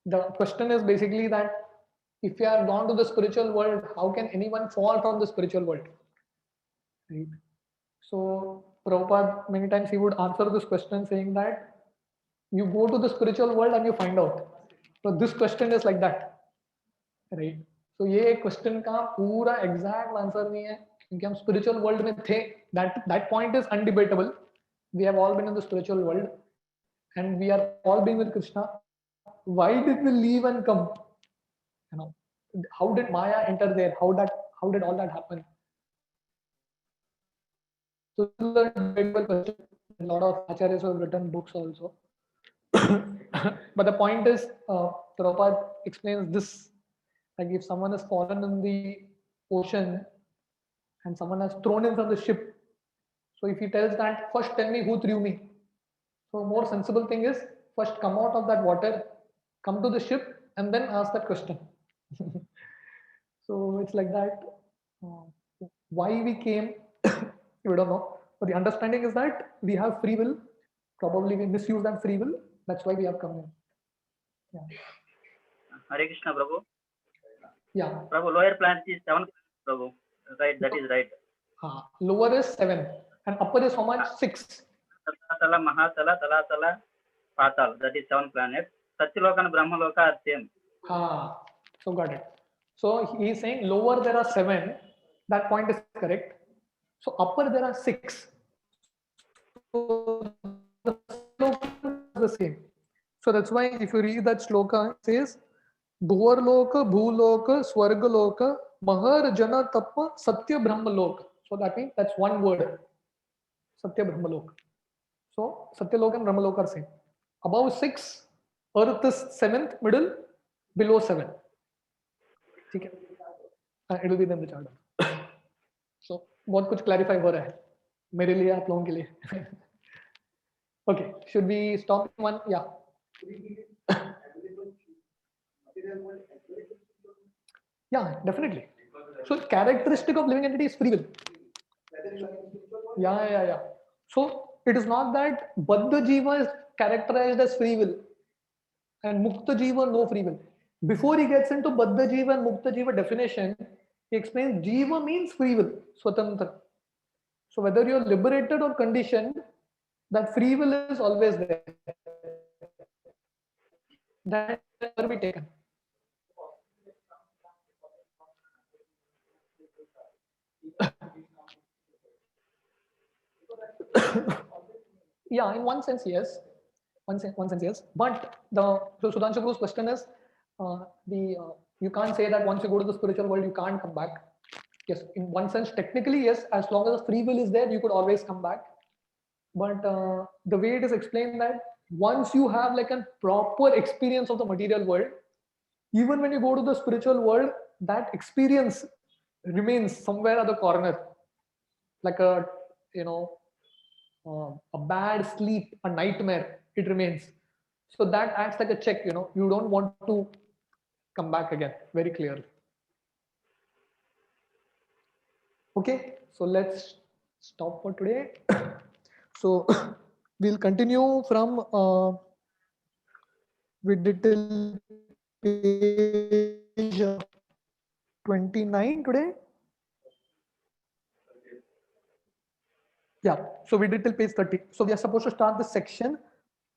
The question is basically that if you are gone to the spiritual world, how can anyone fall from the spiritual world? Right. So Prabhupada, many times he would answer this question saying that you go to the spiritual world and you find out. So this question is like that, right? So ये question का पूरा exact answer नहीं है क्योंकि हम spiritual world में थे. That point is undebatable. We have all been in the spiritual world and we are all being with Krishna. Why did we leave and come? How did Maya enter there? How did all that happen? So this is a debatable question. A lot of acharyas have written books also. But the point is, Prabhupada explains this, like if someone has fallen in the ocean and someone has thrown him from the ship, so if he tells that, first tell me who threw me. So more sensible thing is, first come out of that water, come to the ship and then ask that question. So it's like that. Why we came, we don't know. But the understanding is that we have free will. Probably we misuse that free will. That's why we have come in. Yeah. Hare Krishna, Prabhu. Yeah. Prabhu, lower planets is 7, Prabhu. Right, that is right. Lower is 7 and upper is how much? 6. Tala, Mahatala, Talatala, Patal. That is 7 planets. Satyaloka and Brahmaloka are same. So got it. So he is saying lower there are 7. That point is correct. So upper there are 6. So the sloka is the same. So that's why if you read that sloka, it says Bhuvarloka, Bhuloka, Swargaloka, Mahar Jana Tappa, Satya Brahmaloka. So that means that's one word. Satya Brahmaloka. So Satyaloka and Brahmaloka are same. Above 6, Earth is 7th, middle, below 7. Okay. It will be then the chart. So बहुत कुछ clarify हो रहा है मेरे लिए आप लोगों के लिए. Okay, should we stop one? Yeah. Yeah, definitely. So characteristic of living entity is free will. Yeah. So it is not that Baddha Jiva is characterized as free will and Mukta Jiva no free will. Before he gets into Baddha Jiva and Mukta Jiva definition, he explains Jiva means free will, Swatantra. So whether you're liberated or conditioned, that free will is always there. That can never be taken. Yeah, in one sense, yes. One sense, yes. But so Sudhanshu Guru's question is, you can't say that once you go to the spiritual world, you can't come back. Yes, in one sense, technically, yes. As long as the free will is there, you could always come back. But the way it is explained that once you have like a proper experience of the material world, even when you go to the spiritual world, that experience remains somewhere at the corner, like a a bad sleep, a nightmare. It remains. So that acts like a check. You don't want to come back again. Very clearly. Okay, so let's stop for today. So we'll continue from we did till page 29 today. Yeah, so we did till page 30. So we are supposed to start this section.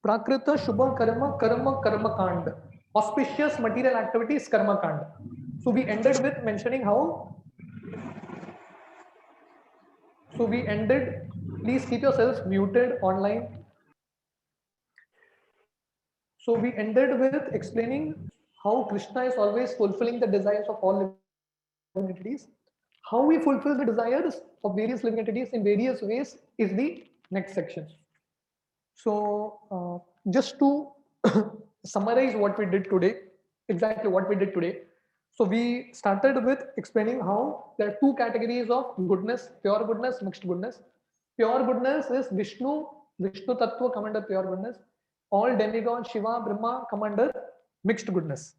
Prakrita Shubha Karma, Karma Kand. Auspicious material activities, Karma Kand. So we ended with mentioning how. So we ended, please keep yourselves muted online. So we ended with explaining how Krishna is always fulfilling the desires of all living entities. How we fulfill the desires of various living entities in various ways is the next section. So just to summarize what we did today, exactly what we did today. So we started with explaining how there are 2 categories of goodness: pure goodness, mixed goodness. Pure goodness is Vishnu Tattva come under pure goodness. All demigods, Shiva, Brahma come under mixed goodness.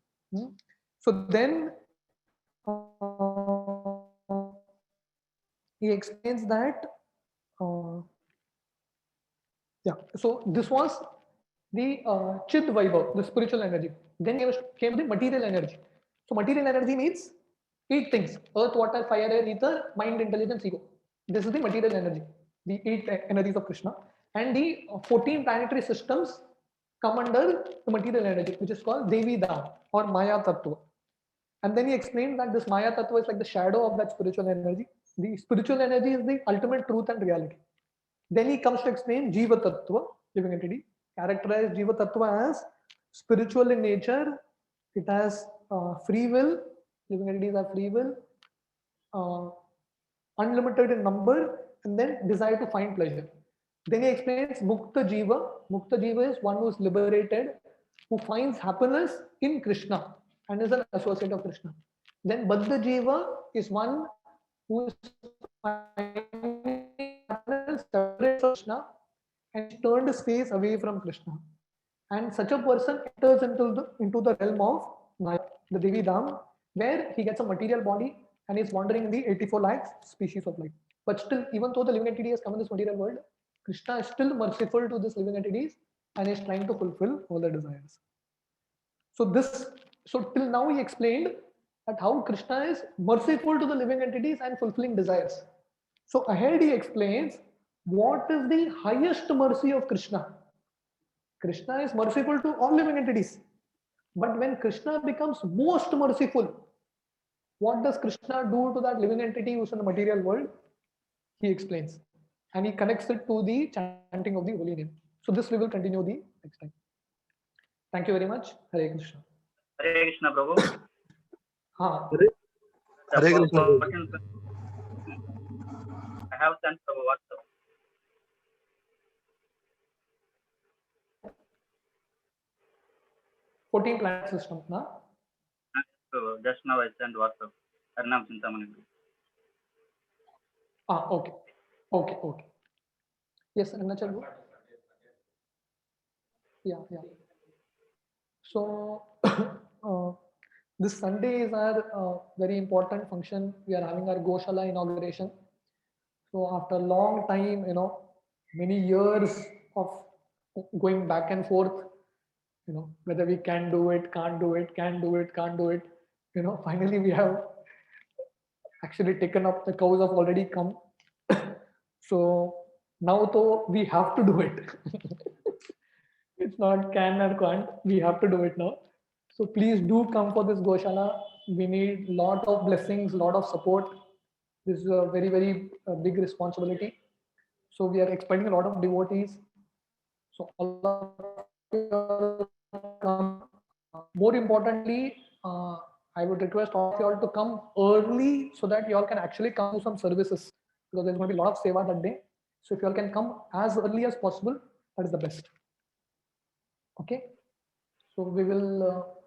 So then he explains that, so this was the Chid Vaibhav, the spiritual energy. Then came the material energy. So material energy means 8 things: earth, water, fire, air, ether, mind, intelligence, ego. This is the material energy, the 8 energies of Krishna. And the 14 planetary systems come under the material energy, which is called Devi Dham or Maya Tattva. And then he explained that this Maya Tattva is like the shadow of that spiritual energy. The spiritual energy is the ultimate truth and reality. Then he comes to explain Jiva Tattva, living entity, characterized Jiva Tattva as spiritual in nature. It has free will. Living entities have free will, unlimited in number, and then desire to find pleasure. Then he explains Mukta Jiva. Mukta Jiva is one who is liberated, who finds happiness in Krishna and is an associate of Krishna. Then Baddha Jiva is one who is finding happiness separate from Krishna and turned his face away from Krishna. And such a person enters into the realm of Maya, the Devi Dham, where he gets a material body and is wandering in the 84 lakhs species of life. But still, even though the living entity has come in this material world, Krishna is still merciful to these living entities and is trying to fulfill all their desires. So till now he explained that how Krishna is merciful to the living entities and fulfilling desires. So ahead he explains what is the highest mercy of Krishna. Krishna is merciful to all living entities. But when Krishna becomes most merciful, what does Krishna do to that living entity who's in the material world? He explains. And he connects it to the chanting of the holy name. So this we will continue the next time. Thank you very much. Hare Krishna. Hare Krishna, Prabhu. Hare Krishna. I have sent Prabhu WhatsApp. Fourteen planet system, na? So just now I sent WhatsApp. Arnam Chintamani. Okay. Yes, Arunachal. Yeah. So this Sunday is our very important function. We are having our Goshala inauguration. So after a long time, many years of going back and forth, whether we can do it, can't do it, can do it, can't do it. Finally we have actually taken up. The cows have already come. So now though we have to do it. It's not can or can't. We have to do it now. So please do come for this Goshala. We need lot of blessings, lot of support. This is a very, very big responsibility. So we are expecting a lot of devotees. So all of you come. More importantly, I would request all of you all to come early so that you all can actually come to some services, because there's going to be a lot of seva that day. So if you all can come as early as possible, that is the best. Okay. So we will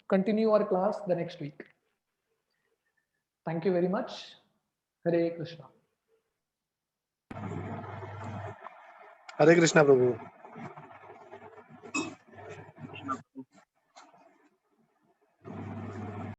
continue our class the next week. Thank you very much. Hare Krishna. Hare Krishna, Prabhu.